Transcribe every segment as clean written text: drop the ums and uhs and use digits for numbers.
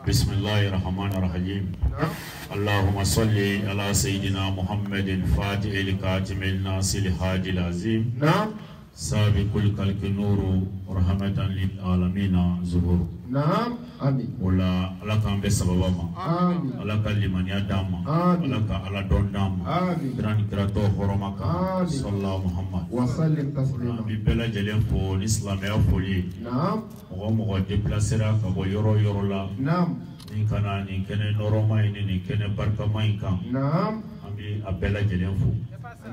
بسم الله الرحمن الرحيم. اللهم صل على سيدنا محمد الفاتح الكاتم الناصر الهادي العظيم. نعم. سابق الكلك نور رحمة للعالمين ظهور. نعم. آمين. ولا لك أم بسببما. آمين. لك لمن يدام. آمين. لك على دون دام. آمين. دران كراتو حرمك. آمين. صلى الله محمد. وسلم تسليما. ببلا جلين فو الإسلام يفولي. نعم. مغمغ دبلاسرا كبو يورو يورو لا. نعم. ni kana ni kene noroma ni kene barka mainka نعم. ambi abela jelenfu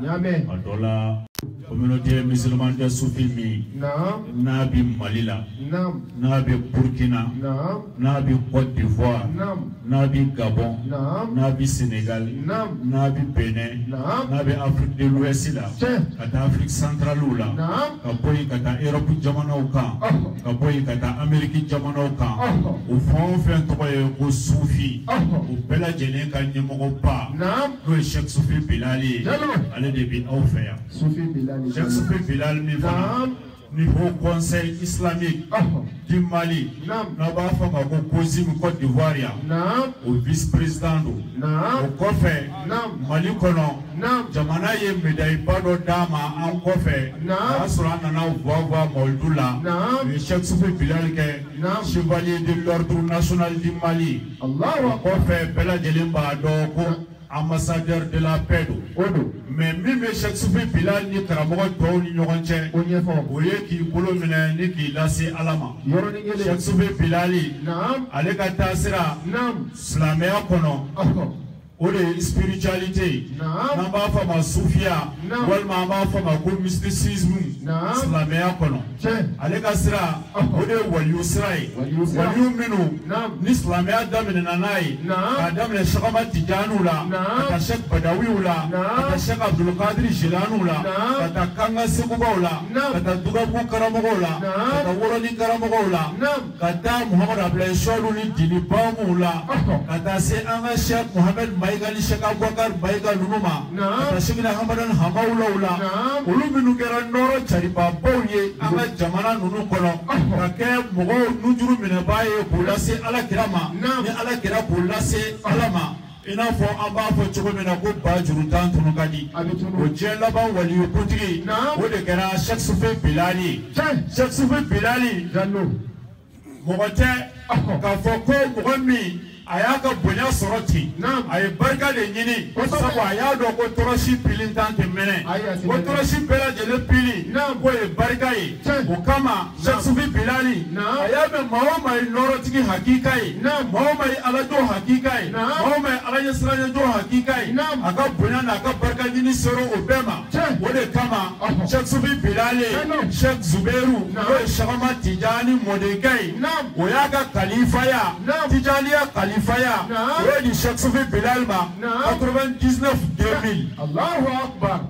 Nyame. adola communauté musulmane de soufimi نعم. nabi malila نعم. nabi burkina نعم. nabi côte d'ivoire نعم. nabi gabon نعم. nabi sénégal نعم. nabi benin نعم. nabi afrique de l'ouest la kata afrique centrale la نعم. kaboy kata europe jamanaw kan kaboy kata amerique jamanaw kan o fon fen toye ko soufi o bela jelen kan nyimogo pa نعم. no Cheikh Soufi Bilali ale de bi aw fɛ yan Soufi Bilali. Cheikh Soufi Bilali min fana ni Haut Conseil islamique du Mali n'a b'a fɔ ma ko COSIM Côte d'Ivoire yan o vice président do o kɔfɛ Mali kɔnɔ jamana ye médaille ba dɔ d'a ma an kɔfɛ o y'a sɔrɔ an nana voix Mawlidu la u ye Cheikh Soufi Bilali kɛ chevalier de l'ordre national du Mali o kɔfɛ bɛɛ lajɛlen b'a dɔn ko ambassadeur de la paix do mais min bɛ Cheikh Soufi Bilali ni karamɔgɔ tɔw ni ɲɔgɔn cɛ o ye k'i bolo minɛ ni k'i lase Ala ma Cheikh Soufi Bilali ale ka taasira silamɛya kɔnɔ o de ye spiritualité n'an b'a fɔ ma sufiya walima an b'a fɔ ma ko mysticisme silamɛya kɔnɔ ale ka sira o de ye waliyu sira ye waliyu minnu ni silamɛya daminɛna n'a ye k'a daminɛ Cheikh Ahmad Tidianiw la ka taa Cheikh Badawiw la ka taa Cheikh Abdulkadir Jilaniw la ka taa Kanga Segubaw la ka taa Dugabu karamɔgɔw la ka taa Woroni karamɔgɔw la ka taa Muhamadu Abdulaye Suwadu ni Dini Bamuw la ka taa se an ka Cheikh Mohamed Mayigali Cheikh Abubakar Mayiga ninnu ma ka taa Cheikh Hamadan Hamawulaw la olu minnu kɛra nɔrɔ caribabaw ye an ka jamana ninnu kɔnɔ ka kɛ mɔgɔw nujuru minɛbaa ye k'u lase Alakira ma ni Alakira k'u lase Ala ma i n'a fɔ an b'a fɔ cogo min na ko ba juru tan tunu ka di o diɲɛ laban waliyu kuntigi o de kɛra Cheikh Soufi Bilali Cheikh Soufi Bilali mɔgɔ tɛ k'a fɔ ko mɔgɔ min a y'a ka bonya sɔrɔ ten a ye barika de ɲini sabu a y'a dɔn ko tɔrɔsi pili tan tɛ mɛnɛ ko tɔrɔsi bɛɛ lajɛlen pili k'o ye barika ye o kama Cheikh Soufi Bilali a y'a mɛn maa o maa ye nɔrɔtigi hakika ye maa o maa ye alajo hakika ye maa o maa ye alaɲɛsiranɲɛjo hakika ye a ka bonya n'a ka barika ɲini sera o bɛɛ ma o de kama Cheikh Soufi Bilali Cheikh Zubairu n'o ye Cheikh Ahmad Tidiani mɔdenkɛ ye o y'a ka kalifaya Tijaniya kalifaya Faya, oui, du Cheikh Soufi Bilali ma 99-2000. Allahu Akbar.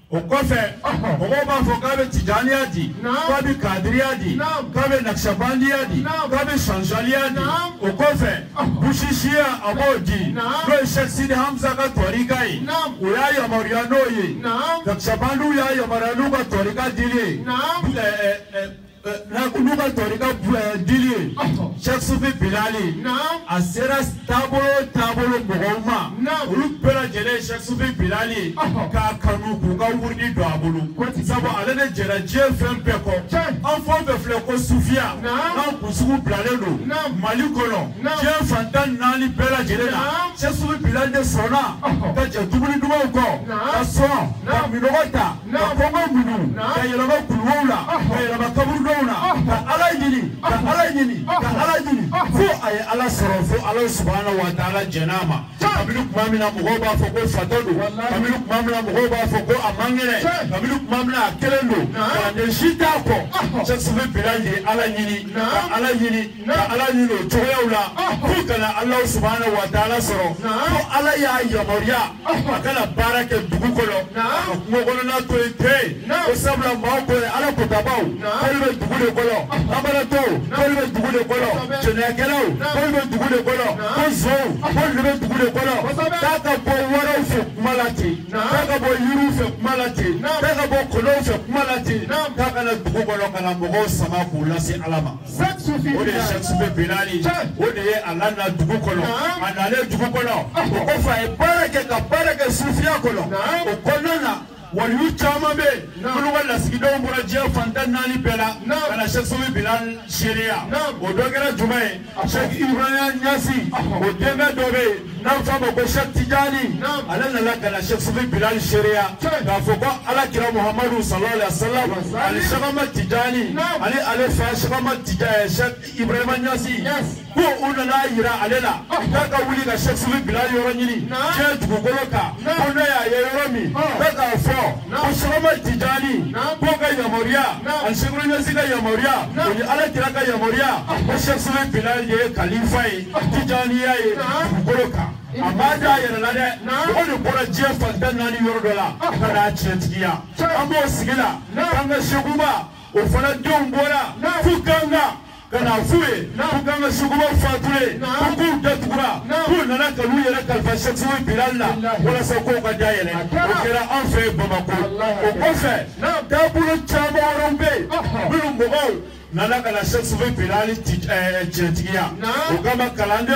O kɔfɛ mɔgɔw b'a fɔ k'a bɛ Tijaniya di k'a bɛ Kadiriya di k'a bɛ Naqshbandiya di k'a bɛ Sanjaliya di o kɔfɛ Bushishiya a b'o di n'o ye Cheikh Sidi Hamza ka tɔrika ye o y'a yamaruya n'o ye Naqshbandiw y'a yamaruya n'u ka tɔrika dili ye n'u ka tɔrika dili ye Cheikh Soufi Bilali a sera taabolo mɔgɔw ma olu bɛɛ lajɛlen ye Cheikh Soufi Bilali k'a kanu k'u ka wurudi don a bolo sabu ale de jɛra diɲɛ fɛn bɛɛ kɔ an fɛn bɛɛ filɛ ko sufiya n'an kunsigiw bilalen don Mali kɔnɔ diɲɛ fan 14 bɛɛ lajɛlen na Cheikh Soufi Bilali de sɔnna ka jɛ dumuni dumanw kɔ ka sɔn ka minɔgɔ ta ka kɔngɔ muɲu ka yɛlɛma kuluwow la ka yɛlɛma kaburudenw na ka Ala ɲini ka Ala ɲini ka Ala ɲini fo a ye Ala sɔrɔ fo Ala subahanahu wa taala jɛn'a ma kabini tuma min na mɔgɔw b'a fɔ ko fatɔ don kabini tuma min na mɔgɔw b'a fɔ ko a man kɛnɛ kabini tuma min na a kelen don kalanden si t'a kɔ Cheikh Soufi Bilali de ye Ala ɲini ka Ala ɲini ka Ala ɲini o cogoyaw la fo kana Ala subahanahu wa taala sɔrɔ fo Ala y'a yamaruya a kana baara kɛ dugu kɔnɔ ka kungo kɔnɔna to yen ten ko sabula maaw ko Ala kotabaw k'olu bɛ dugu de kɔnɔ abaratɔw k'olu bɛ dugu de kɔnɔ jɛnɛyakɛlaw Kolo dugule kolo. Kozo. Kolo dugule kolo. Taka bo wara ufe malati. Taka bo yuru ufe malati. Taka bo kolo ufe malati. Taka na dugu kolo kana mogo sama kula si alama. Ode Shakespeare Bilali. Ode alana dugu kolo. Anale dugu kolo. Ofa e barake sufia kolo. Okolona. Waliyu chama be kuluga lasigido mbura jia fantan nani pela kana Shakespeare Bilal sheria odogera jumae Sheikh Ibrahim Nyasi odega dobe na fama ko Sheikh Tijani alana la kana Shakespeare Bilal sheria ka foko ala kira Muhammadu sallallahu alaihi wasallam ali shagama Tijani ali fa shagama Tijani Sheikh Ibrahim Nyasi ko una la yira alela daga wuli ka Shakespeare Bilal yoro nyini je dugukoloka ona ya yoromi daga fo Osama Tijani Boga Yamoria Al-Shekuru Nyasika Yamoria Oni ala kiraka Yamoria Shakespeare Bilal ye Khalifa Tijani ya ye Bukoloka Amada ya nalade Oni bora je fantan nani yorodola Kada chetikia Ambo sigila Kanga shuguma Ofana bora Fukanga kana fuye kuganga shuguma fatule kuku datukura kuna na kalu yera kalfa Shakespeare Bilal la wala sako ka dayele okera anfe Bamako okofe dabulo chama orombe bilu mogo nana kana Shakespeare Bilal chetikia ogama kalande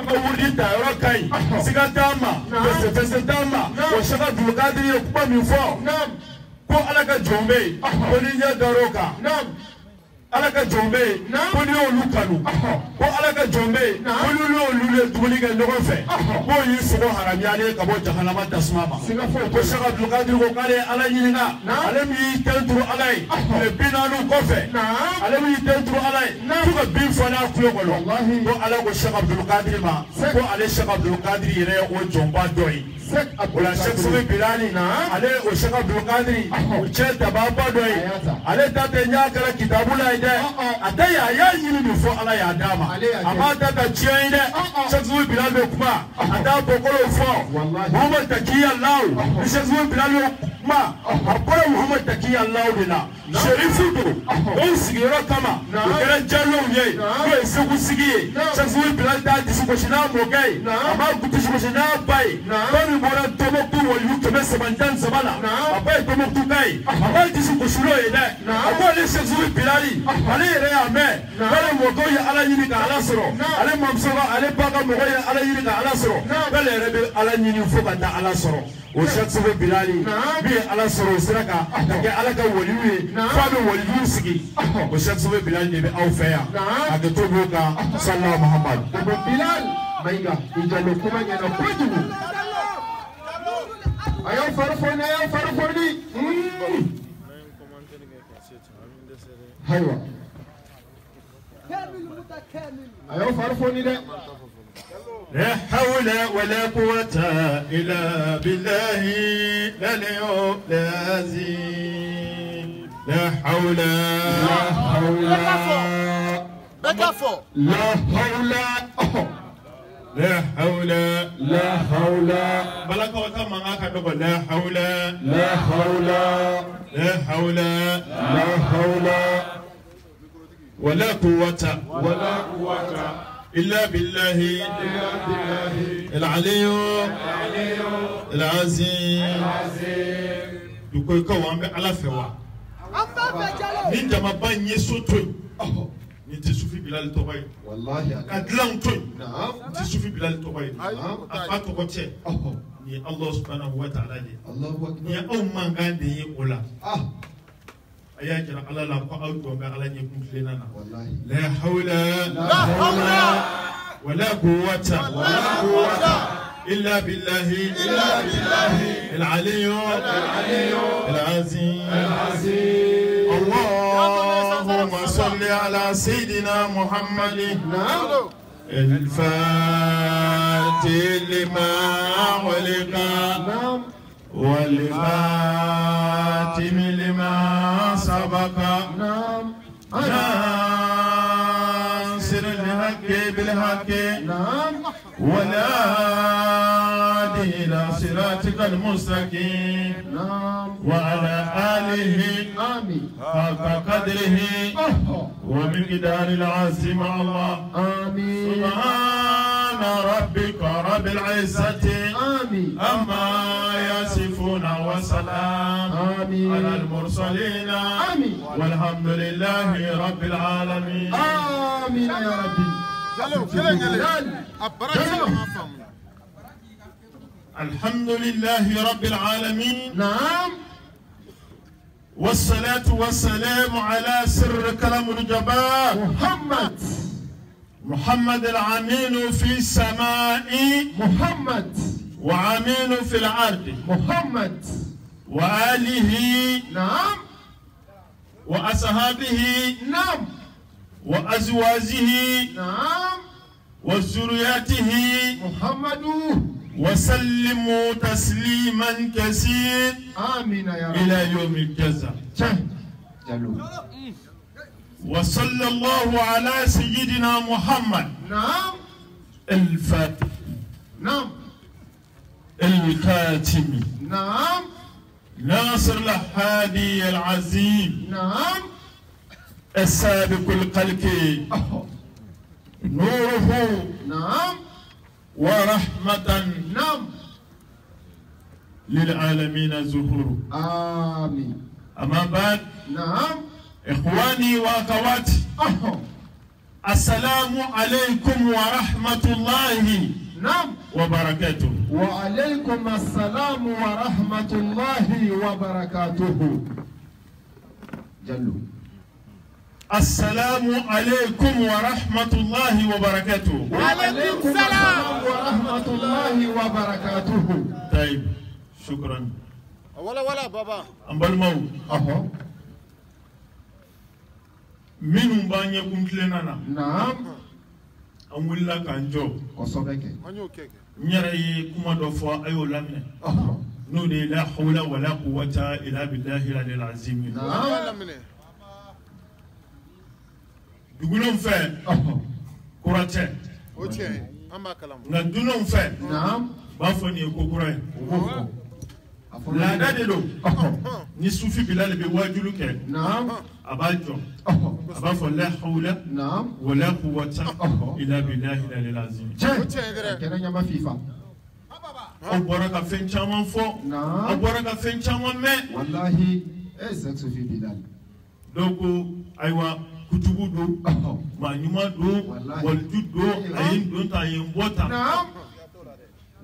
ko wudi tayoro kai sigatama pese tama oshaka dulukadiri okupa mifo ko alaka jombe ko ninya daroka alaka jombe ko ni olukanu ko alaka jombe ko ni olule tuguli ka ɲɔgɔn fɛ ko yi sogo haramiyale ka bɔ jahanama tasuma ma ko Sheikh Abdul Qadir ko k'ale ala ɲininka ale min y'i ten turu ala ye tile 40 kɔfɛ ale min y'i ten turu ala ye fo ka bin fɔ n'a kulo kɔnɔ ko ala ko Sheikh Abdul Qadir ma ko ale Sheikh Abdul Qadir yɛrɛ ye o jɔnba dɔ ye ola Shakespeare Bilali ale o Sheikh Abdul Qadir o cɛ tababa dɔ ye ale ta tɛ ɲa kɛra kitabu la ye dɛ a tɛ y'a ɲini nin fɔ ala y'a d'a ma a m'a ta ka tiɲɛ ye dɛ Shakespeare Bilal bɛ kuma a t'a bɔkɔlɔw fɔ Muhammad Takiya Law ni Shakespeare Bilal bɛ kuma a bɔra Muhammad Takiya Law de la Sherifu don o sigiyɔrɔ kama o kɛra Jallow ye n'o ye Segu sigi ye Shakespeare Bilal t'a disi gosi n'a mɔkɛ ye a m'a disi gosi n'a ba ye min bɔra Tɔnbɔkutu waliyu 313 la a ba ye Tɔnbɔkutu ka ye a b'a disi gosi n'o ye dɛ a ko ale Shakespeare Bilali ale yɛrɛ y'a mɛn k'ale mɔkɛw ye ala ɲini ka ala sɔrɔ ale mamuso ale ba ka mɔgɔw ye ala ɲini ka ala sɔrɔ k'ale yɛrɛ bɛ ala ɲini fo ka taa ala sɔrɔ o Shakespeare Bilali min ye ala sɔrɔ o sera ka kɛ ala ka waliyu ye f'a bɛ waliyu sigi o Shakespeare Bilali de bɛ aw fɛ yan a kɛ to b'o kan sallallahu Muhammad Bilal Mayiga ijalo kuma ɲɛna kojugu a y'aw farifoni ayiwa a y'aw farifoni dɛ لا حول ولا قوة إلا بالله العلي العظيم لا حول لا حول بلغ وتم معك لا حول ولا قوة إلا بالله العلي العظيم dukoy ko wambe ala fewa ni jama ban yesoto ni ti sufi Bilal to bay wallahi adlan to ti sufi Bilal to bay afa to ko che ni Allah subhanahu wa ta'ala ni Allahu akbar ni o mangande yi ola aya kira ala la ko awto be ala ni kun flena na wallahi la hawla wala quwwata إلا بالله العلي العظيم اللهم صل على سيدنا محمد الفاتح لما ولق والخاتم لما سبق ناصر الحق بالحق بالحق ولا إلى صراطك المستقيم وعلى آله حق قدره ومقدار العظيم الله سبحان ربك رب العزة أما يصفون وسلام على المرسلين والحمد لله رب العالمين آمين يا ربي. الحمد لله رب العالمين. نعم. والصلاة والسلام على سر كلام الجبار محمد العمين في السماء وعمين في الأرض وآله نعم وأصحابه نعم وأزواجه نعم وذرياته محمد وسلموا تسليما كثيرا آمين يا رب إلى يوم الجزاء. وصلى الله على سيدنا محمد. نعم. الفاتح. نعم. الكاتم. نعم. ناصر الهادي العظيم. نعم. السابق الخلق. نوره. نعم. ورحمة. نعم. للعالمين ظهور. آمين. أما بعد. نعم. إخواني وأخواتي. السلام عليكم ورحمة الله. نعم. وبركاته. وعليكم السلام ورحمة الله وبركاته. جلو. السلام عليكم ورحمة الله وبركاته. وعليكم السلام ورحمة الله وبركاته. طيب شكرا. ولا بابا. أمبالمو. منو بانيا كنتلنا. نعم. أمولا كانجو. كوسوبك. نيري كما دفوا أيو لامنة. نودي لا حول ولا قوة إلا بالله العلي العظيم. نعم. Dugunon fait Kurate. Na dunon fait Bafoni Kokure. La dadelo ni Soufi Bilal be wajulu ke. Abajo. Abafo la hawla wala quwwata illa billahi al-azim. Kena nyama FIFA. O baraka fen chaman fo. O baraka fen chaman me. Wallahi ezak Soufi Bilal. Donc aywa kutubu do manyuma do walju do ayin do ta yin bota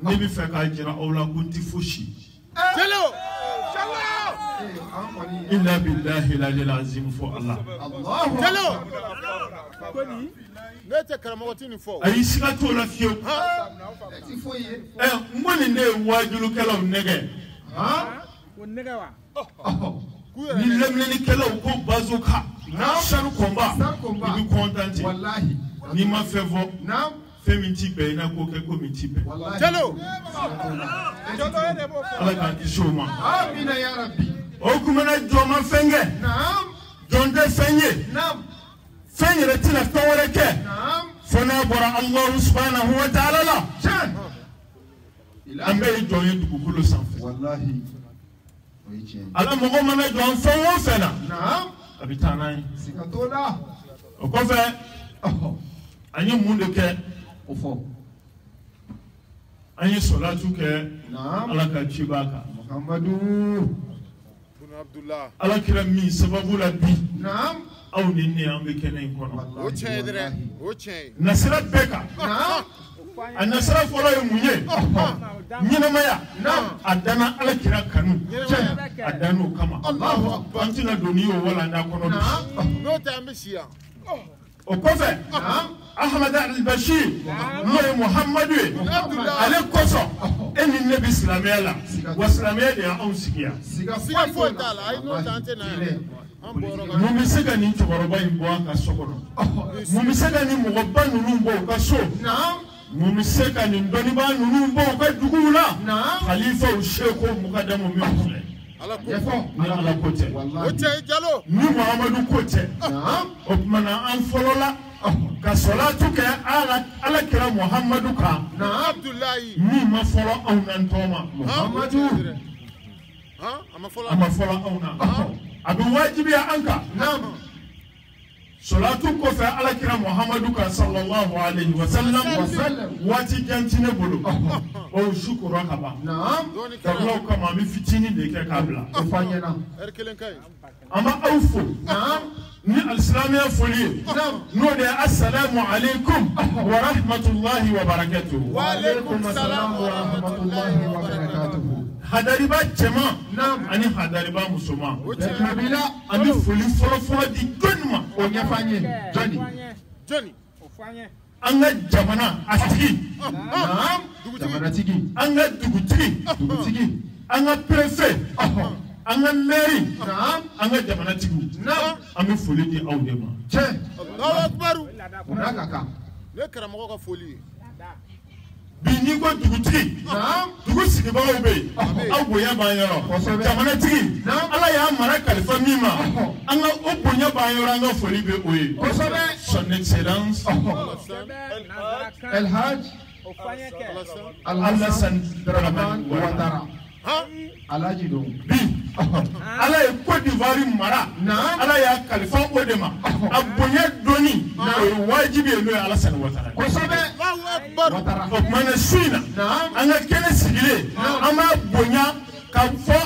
ne bi fe ka jira awla kunti fushi Hello inna billahi la ilaha azim fo Allah Hello nete karamoti ni fo ayi sika to la fio ngoni ne wajulu kala nege nege wa ni lemle ni kala ko bazuka sharu komba ibi content wallahi ni ma fevo naam femiti be na ko ke committee be hello ala ka kishoma amina ya rabbi o kuma na joma fenge naam jonde fenye naam fenye retina tawre ke naam fona bora Allah subhanahu wa ta'ala la ambe joye dugukolo sanfɛ wallahi ala mɔgɔ mana jɔn fɛn o fɛn na naam a bɛ taa n'a ye siga t'o la o kɔfɛ an ye mun de kɛ o fɔ an ye sɔlatu kɛ naam ala ka ci b'a kan Muhammadu bin Abdullah ala kira min sababu la bi naam aw ni ne an bɛ kɛnɛ in kɔnɔ o tiɲɛ dɛrɛ o tiɲɛ nasira bɛɛ kan naam a nasira fɔlɔ ye mun ye ɲɛnamaya a danna ala kira kanu a danna o kama an tɛna don n'i y'o walanda kɔnɔ n'o tɛ an bɛ si yan o kɔfɛ Ahmad al-Bashir n'o ye Muhammadu ye ale kosɔn e ni ne bɛ silamɛya la wa silamɛya de y'anw sigi yan siga foyi t'a la ayi n'o tɛ an tɛ na yan mun bɛ se ka nin cɛkɔrɔba in bɔ a ka so kɔnɔ mun bɛ se ka nin mɔgɔba ninnu bɔ u ka so mun bɛ se ka nin dɔnnibaa ninnu bɔ u ka duguw la khalifaw seko mukadamu min filɛ ni ala ko tɛ o tɛ Jalo ni Muhammadu ko tɛ o tuma na an fɔlɔ la ka salatu kɛ ala kira Muhammadu kan Abdullahi min ma fɔlɔ anw na ntɔma Muhammadu a ma fɔlɔ anw na a bɛ wajibiya an kan salatu kɔfɛ ala kira Muhammadu kan sallallahu alaihi wasallam waati janti ne bolo o shukura ka ban kablaw kama an bɛ fitinin de kɛ k'a bila o fɔ an ɲɛna an b'a aw fo ni alisilamɛya foli ye n'o de ye assalamu alaikum wa rahmatullahi wa barakatuhu. wa alaikum salam wa rahmatullahi wa barakatuhu. Hadariba cɛman ani hadariba musoman an bɛ foli fɔlɔfɔlɔ di jɔnni ma o ɲɛfɔ an ye jɔnni an ka jamana a tigi jamanatigi an ka dugutigi an ka préfet an ka mairie an ka jamanatigi an bɛ foli di aw de ma. Allahu akbar. Ne karamɔgɔ ka foli ye. Bi n'i ko dugutigi dugu sigibagaw bɛ yen aw bonya b'an yɔrɔ jamanatigi ala y'a mara kalifa min ma an ka o bonya b'an yɔrɔ an ka foli bɛ o ye son excellence El Hajj Alassane Dramane Ouattara Alhaji don bi ala ye Côte d'Ivoire mara ala y'a kalifa o de ma a bonya dɔnni o ye wajibi ye n'o ye Alassane Ouattara o tuma na su in na an ka kɛnɛ sigilen an b'a bonya ka fɔ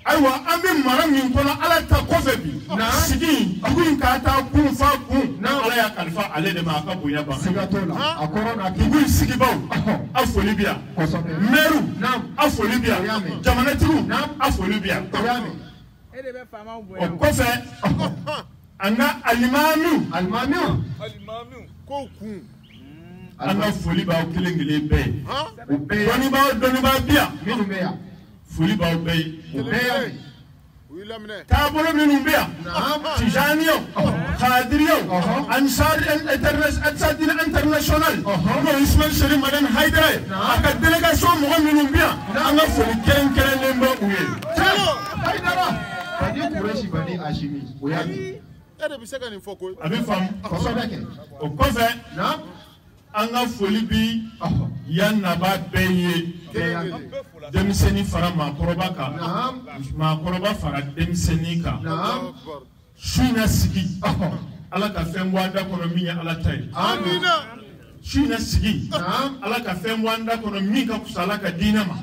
ayiwa an bɛ mara min kɔnɔ ala ta kɔfɛ bi sigi dugu in k'a taa kun fa kun ala y'a kalifa ale de ma a ka bonya ban dugu in sigibaw a foli bi yan mɛriw a foli bi yan jamanatigiw a foli bi yan o kɔfɛ an ka alimamiw ko kun an ka foli b'aw kelen kelen bɛɛ ye dɔnnibaa bi yan foli b'aw bɛɛ ye taabolo minnu bɛ yan tijaniyaw kadiriyaw ansari international n'o ye Ismail Seri Madani Haidara ye a ka délégation mɔgɔ minnu bɛ yan an ka foli kɛrɛnkɛrɛnnen bɛ u ye. Haidara Bani Kureshi Bani Hashimi o y'a mɛn. E de bɛ se ka nin fɔ koyi. A bɛ faamu o kɔfɛ an ka foli bi yan naba bɛɛ ye denmisɛnnin fara maakɔrɔba kan maakɔrɔba fara denmisɛnnin kan su in na sigi ala ka fɛn bɔ an da kɔnɔ min ye ala ta ye su in na sigi ala ka fɛn bɔ an da kɔnɔ min ka fisa ala ka diinɛ ma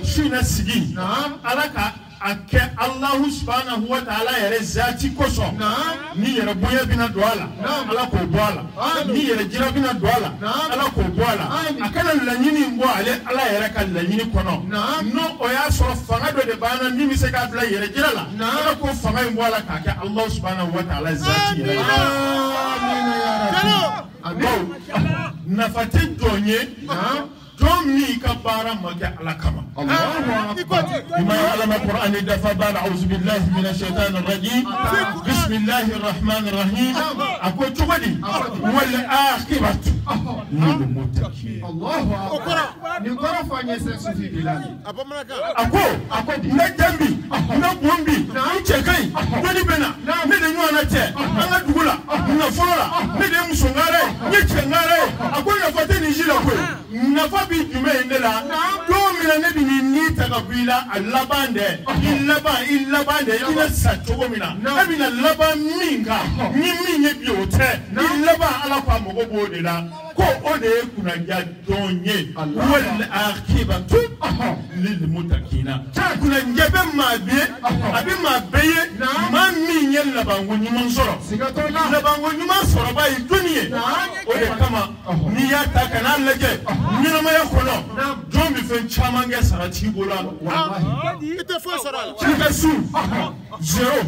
su in na sigi ala ka a kɛ Allahu subhanahu wa ta'ala yɛrɛ zaati kosɔn ni yɛrɛ bonya bɛna don a la ala k'o bɔ a la ni yɛrɛ jira bɛna don a la ala k'o bɔ a la a kana laɲini in bɔ ale ala yɛrɛ ka laɲini kɔnɔ n'o o y'a sɔrɔ fanga dɔ de b'an na min bɛ se k'a bila yɛrɛ jira la ala k'o fanga in bɔ a la k'a kɛ Allahu subhanahu wa ta'ala zaati yɛrɛ ye nafa tɛ jɔn ye jɔn min ka baara ma kɛ ala kama. ima alama Qur'an dafa ba'da a'udhu billahi minash shaitanir rajim bismillahir rahmanir rahim a ko cogo di wal akhiratu lil muttaqin. Allahu akbar ni kɔrɔ fɔ an ye sɛ sufi bilali a ko ne jambi ne bombi n cɛ ka ɲi dɔnni bɛ na ne de ɲɔgɔn na cɛ an ka dugu la nafolo la ne de ye muso ŋare n ye cɛ ŋare a ko nafa tɛ nin si la koyi nafa bi jumɛn ye ne la don min na ne bɛ ni ta ka bɔ i la a laban dɛ i laban dɛ i bɛ sa cogo min na e bɛ na laban min kan ni min ye bi o tɛ i laban ala ko a mago b'o de la ko o de ye kunnaja dɔn ye wal akibatu lil muttaqina kunnaja bɛ maa bɛ ye a bɛ maa bɛɛ ye maa min ye labanko ɲuman sɔrɔ labanko ɲuman sɔrɔba ye jɔnni ye o de kama n'i y'a ta ka n'a lajɛ ɲɛnamaya kɔnɔ jɔn bɛ fɛn caman kɛ sarati bolo la I tɛ foyi sɔrɔ a la. i ka su zero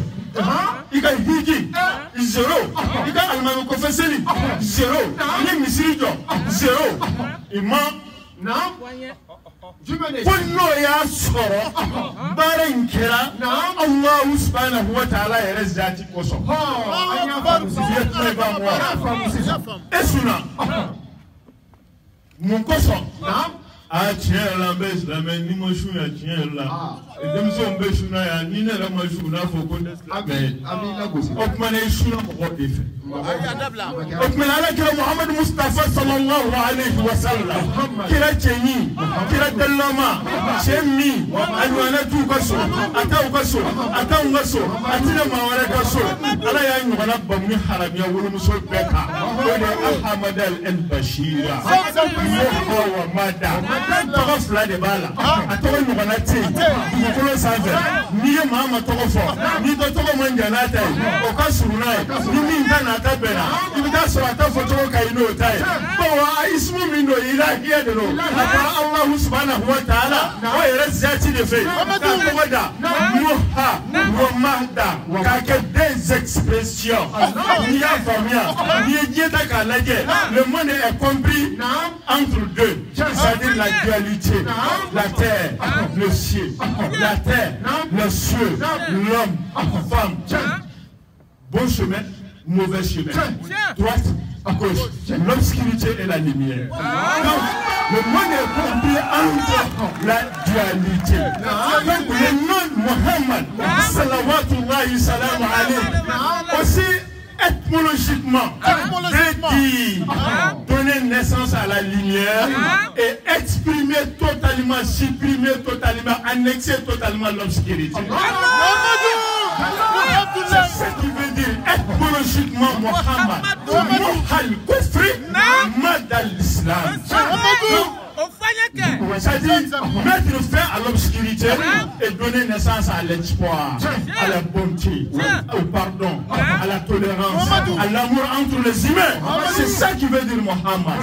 i ka hiji zero i ka alimami kɔfɛ seli zero i ye misiri jɔ zero i ma ko n'o y'a sɔrɔ baara in kɛra Allahu subhanahu wa ta'ala yɛrɛ zaati kosɔn e sunna mun kosɔn tiɲɛ yɛrɛ la an bɛ silamɛ ni ma su yan tiɲɛ yɛrɛ la denmisɛnw bɛ sunna yan ni ne yɛrɛ ma su n'a fɔ ko ne silamɛ ye o tuma na i sunna mɔgɔ de fɛ وكمل على كلا محمد مصطفى صلى الله عليه وسلم كلا تشيني كلا دلما شمي أنوانا توكسو أتاوكسو أتاوكسو أتينا ما وركسو ألا يعني نغنا بمني حرام يقولوا مسول بكا ولا أحمد البشير يوحى ومدى تغف لا دبالا أتوه نغنا تي نقول سافر نيه ما تغفو نيه تغفو من جناتي وكسرناي نمين كان أتبنا إذا سرعت فتوه كاينو تاي هو اسمه منو إلهي يدنو الله سبحانه وتعالى ويرزاتي دفي كاكودا موها ومهدا كاكا des expressions ni a famia ni dieta kalaje le monde est compris entre deux c'est-à-dire la dualité la terre le ciel la terre le ciel l'homme femme bon chemin mauvais chemin droite gauche l'obscurité et la lumière donc le monde est compris entre la dualité donc le nom Mohammed salawatullahi salam alayhi aussi étymologiquement veut dire donner naissance à la lumière et exprimer totalement, supprimer totalement, annexer totalement l'obscurité. C'est ce qui veut dire étymologiquement Mohammed. Mohal Kufri, Madal Islam. C'est-à-dire mettre fin à l'obscurité et donner naissance à l'espoir, à la bonté, au pardon, à la tolérance, à l'amour entre les humains. C'est ça qui veut dire Mohammed.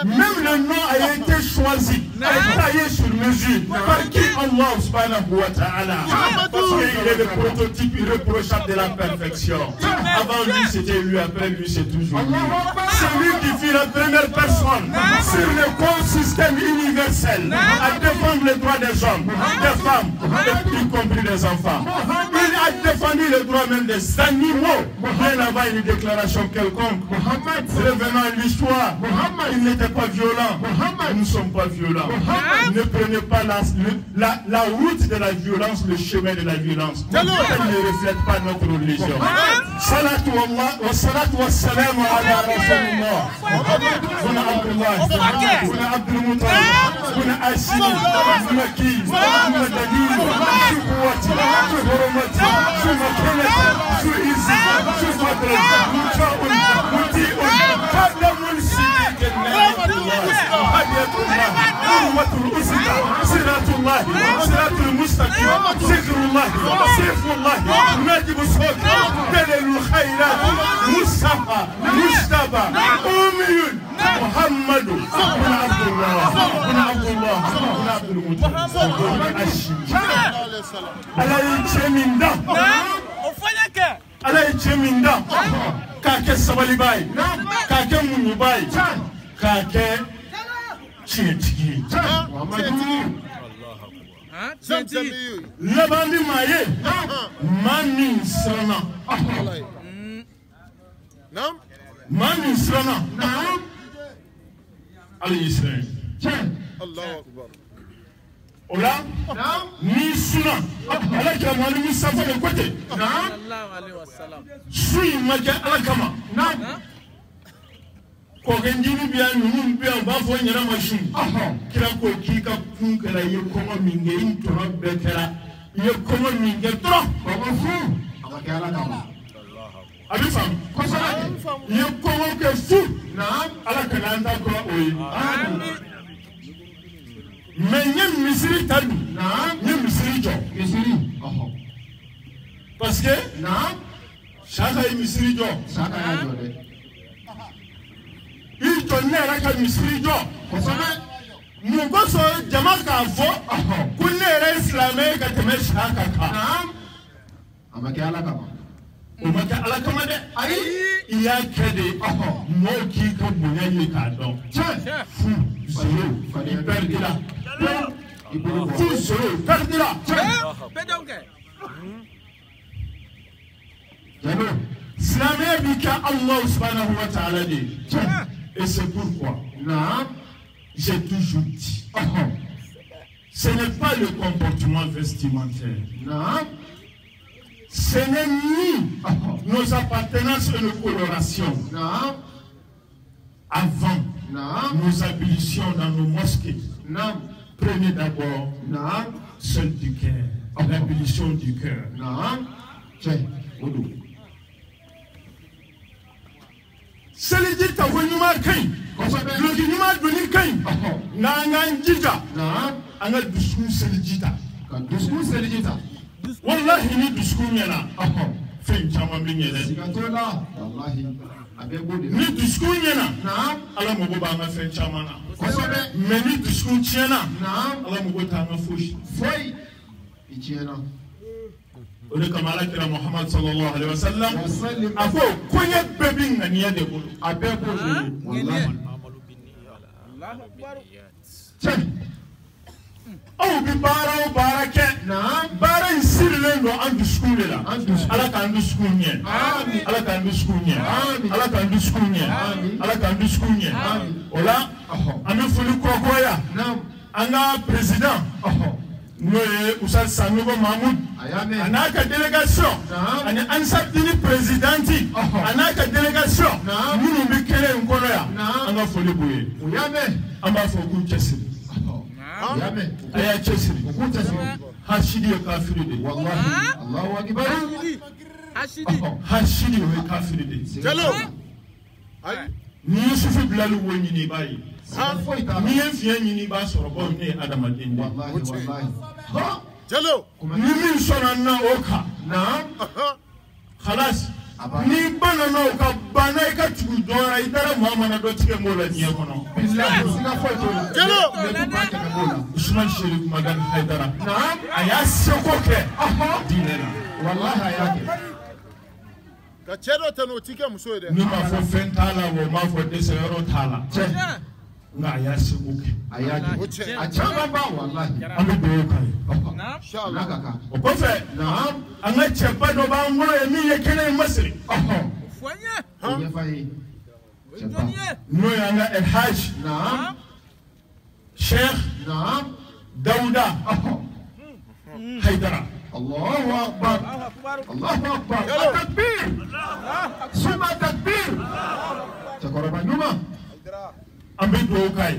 Même le nom a été choisi, taillé sur mesure par qui Allah subhanahu wa ta'ala. Parce qu'il est le prototype irréprochable de la perfection. Avant lui c'était lui, après lui c'est toujours lui. C'est lui qui fut la première personne sur le système universel à défendre les droits des hommes, des femmes, y compris des enfants. Il a défendu les droits même des animaux. Bien avant une déclaration quelconque. Revenant à l'histoire, il n'était pas violent. Nous ne sommes pas violents. Ne prenez pas la route de la violence, le chemin de la violence. Elle ne reflète pas notre religion. Salatu wa salatu wa salam ala Rasulullah. Kuna Abdullah, kuna Abdul Muttalib, kuna Ashim, kuna Ki, kuna Dalil, su Kuwati, su Hurmati, su Makanati, su Izzi, su Fadl, Muta'un, Muti'un, Qadamun Siddiq al-Nabiyullah, Hadiyatullah, Urwatul Usita, Siratullah, Siratul Mustaqim, Zikrullah, Sifullah, Najib Sot, Dalilul Khairat, Mustafa, Mustaba, Umiyun, محمد بن عبد الله بن عبد الله بن عبد المطلب بن هاشم على يتشمين على يتشمين كاكا سبالي باي كاكا منو باي كاكا تشيتشي لباني مايه ماني سرنا نعم ماني سرنا نعم Al-Israël. Allahu Akbar. Ola, ni suna. Allah kira mwali Mustafa de côté. Sallallahu alayhi wa sallam. Sui maja Allah kama. Ko genjini biya nunun biya ba fo nyara mashin. Kira ko kika kun kala yekoma minge intoro bekera. Yekoma minge tro. Ko fu. Amaka Allah kama. Abifam. Ko sala. Yekoma ke fu. Naam. Allah kana anda ko oyi. Mais il y a une miséricorde tadou. Il y a une miséricorde. Parce que chacun est miséricorde. Il tenait à la miséricorde. Nous pensons que Jamaica fo, qu'on est islamé quand tu mets chacun. Il y a que des mots qui comme il y a cadeau. Il perd là. Fou solo, perd là. Islamé bika Allah subhanahu wa ta'ala dit. Et c'est pourquoi j'ai toujours dit. Ce n'est pas le comportement vestimentaire. Ce n'est ni nos appartenances et nos colorations. Avant nos ablutions dans nos mosquées, prenez d'abord celle du cœur, l'ablution du cœur. C'est le dit à Wenuma Kain, le Ginuma de Kain, Nangan Jida, Anga Duskun Seljita. Duskun Seljita. Wallahi ni Duskun Yana. Fait Chamambinia. Ni Duskun Yana. Allah Mobanga fait Chamana. Mais ni Duskun Tiana. Allah Mobanga Fush. Foi. Ichiana. Ole kamala kira Muhammad sallallahu alaihi wasallam afo konya bebi ngania de bulu abebo wallahi Allahu akbar o bi bara o barake na bara insirle ndo andu skule la ala ka andu skunye ala ka andu skunye ala ka andu skunye ala ka andu skunye ola ame fulu kokoya anga president nous Oussal Sanogo Mahmoud, anaka délégation, ansa dini présidenti, anaka délégation, nous nous bikele nkoloya, anga foli boye. Uyame, amba foku chesiri. Uyame, aya chesiri. Foku chesiri. Hashidi ya kafiri de. Wallahi, Allahu akbar. Hashidi ya kafiri de. Jalo. Ni Yusufu Bilalu wenyi ni bayi. Ni enfiye nyini ba sorobo ni Adama Dende. Jalo. Ni min sona na oka. Na. Khalas. Ni bana na oka bana ika tugu dora idara Muhammad do tike mola ni ekono. Billahi sina foto. Jalo. Usman Sherif Magan Haidara. Na. Aya sokoke. Dinena. Wallahi ayake. Kachero tano tike musoide. Ni ma fo fentala wo ma fo desero tala. Na ayase uke ayake achaba ba wallahi amedo kai inshallah kaka okofe naam anga cheba do ba ngoro emi yekene Masri fanya ha fai cheba no yanga El Hajj naam Sheikh naam Dauda Haidara Allahu akbar Allahu akbar takbir suma takbir takora nyuma Ambido kai.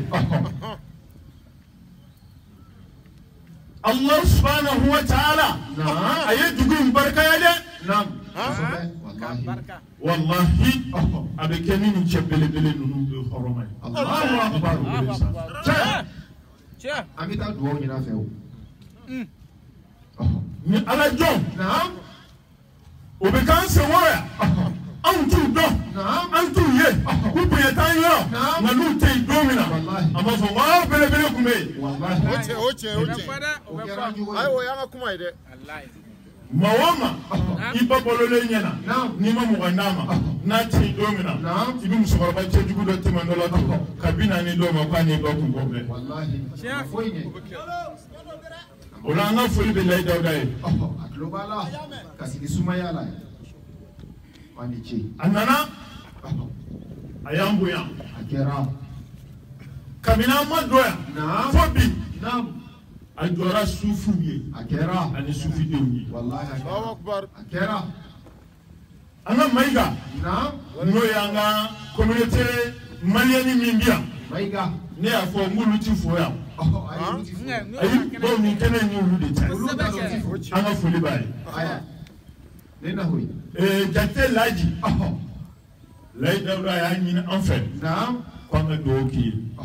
Allah subhanahu wa ta'ala. Aye dugun barka yade. Naam. Wallahi. Abekeni ni chebele bele nunu be horomay. Allahu akbar. Che. Amita duo ni na feo. Ni ala jom. Naam. Obekan se waya. Antu do, antu ye, kupu ye tanyo, na lute domina. Amafo wa bele bele kume. Wallahi. Oche. Ayo yanga kuma ide. Mawama, iba bolole nyana. Ni mamu gandama. Na ti domina. Ibi musokoroba chejugu do timanola to. Kabina ni do makwani ba kumbobe. Wallahi. Foine. Olanga foli be lay Dauda e. Globala kasi sumaya la. Anana ayambuya akera kamina madoya fobi ajora sufuye akera ani sufi dewi wallahi Allahu akbar akera anga maiga no yanga communauté malienne mimbia maiga ne afo nguluti foya ayi bo ni kene ni ulude anga foli bai aya nena hoy jate laji lay Dauda ya nyina en fait naam ko nga do ki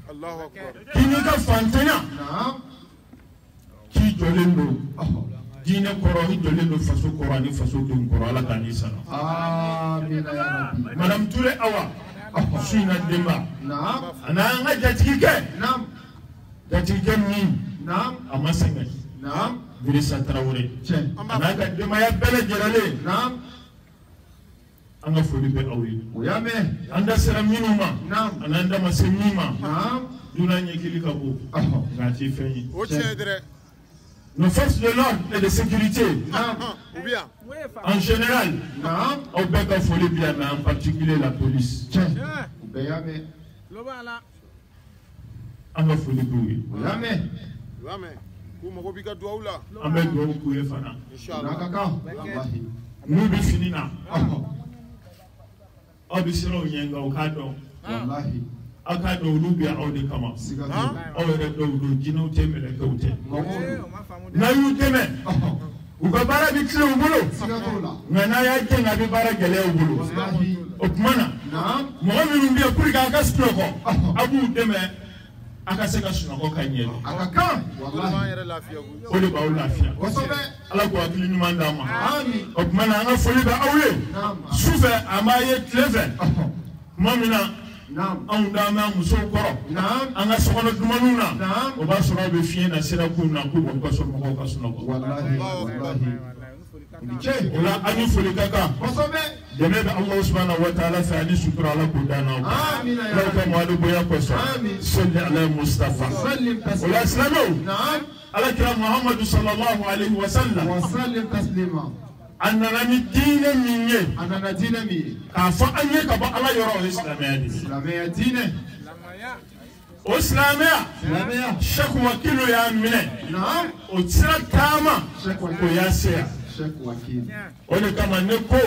Allahu akbar kini ka fantanya naam ki jolendo dina koro jolendo faso korani faso dum koro ala kanisa amin ya rabbi madam Touré awa suina demba naam ana nga jatike naam jatike ni naam amasenga naam Birisa Traoré anaka dema ya bele jerale naam anga foli be awi uyame anda sera minuma naam ananda masemima naam duna nyekili kabo ngati fenyi nos forces de l'ordre et de sécurité naam ou bien en général naam au beka foli bien mais en particulier la police uyame lobala anga foli be uyame Amen do ku ye fana. Nakaka. Wallahi. Mu bi finina. Obisiro nyenga ukado. Wallahi. Akado ulubi audi kama. Sigato. Owere do jino temele ke ute. Na yu teme. Ukabara bi kile ubulo. Sigato la. Ngana ya kenga bi bara gele ubulo. Wallahi. Okumana. Naam. Mohamed mbia kurika akaspoko. Abu teme akaseka sunako kanyele. Akaka. Wallahi. Ole ba ulafia. Wasobe. Ala ko akili ni mandama. Amin. Okumana anga foli ba awle. Naam. Sufe amaye kleve. Mamina Naam. Aundama muso koro. Naam. Anga sokono dumanuna. Naam. Oba sura be fiye na sira ku na ku ko so mo ko sunako. Wallahi. Wallahi. Ndiche. Ola ani foli kaka. Wasobe. Deme da Allah subhanahu wa ta'ala fa ani sutura ala ko dana. Amin ya Law ka mwadu boya ko so. Amin. Salli ala Mustafa. Sallim taslima. Ola islamu. Naam. Ala kira Muhammad sallallahu alaihi wa sallam. Wasallim taslima. Annana ni dine minye. Anana dine mi. Ka fa anye ka ba ala yoro islamiyya. Islamiyya dine. O islamiyya. Islamiyya. Sheikh wakilu ya mine. Naam. O tira kama. Sheikh Ko wakil. ya sea. Sheikh wakil. Ole kama ne ko.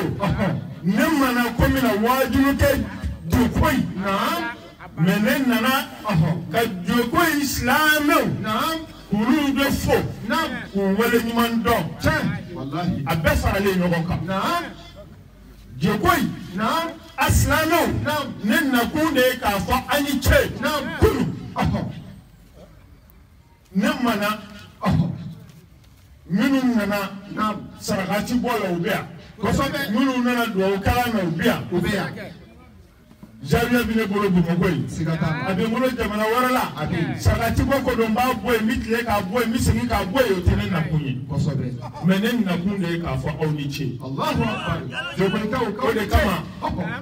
Ne mana ko mina wajulu ke dukoi. Naam. Menen nana ka dukoi islamiyya. Naam. Kulu de fo. Naam. Ko wale nyuman do. Wallahi. Abesa ale nyogonka. Naam. Dukoi. Naam. Aslamiyya. Naam. Nenna kunde ka fa ani che. Naam. Kulu. Ne mana minnu nana sarakati bɔ la u bɛ yan kosɛbɛ minnu nana duwawu kalan na u bɛ yan U bɛ yan. Zawiya bɛ ne bolo Bamakɔ yen Siga t'a la. a bɛ n bolo jamana wɛrɛ la A bɛ yen. sarakati bɔ ko don n b'a bɔ yen n bɛ tile k'a bɔ yen n bɛ segin k'a bɔ yen o tɛ ne nakun ye Kosɛbɛ. mɛ ne nakun de ye k'a fɔ aw ni ce Allahu akbar. Jogolikɛw o de kama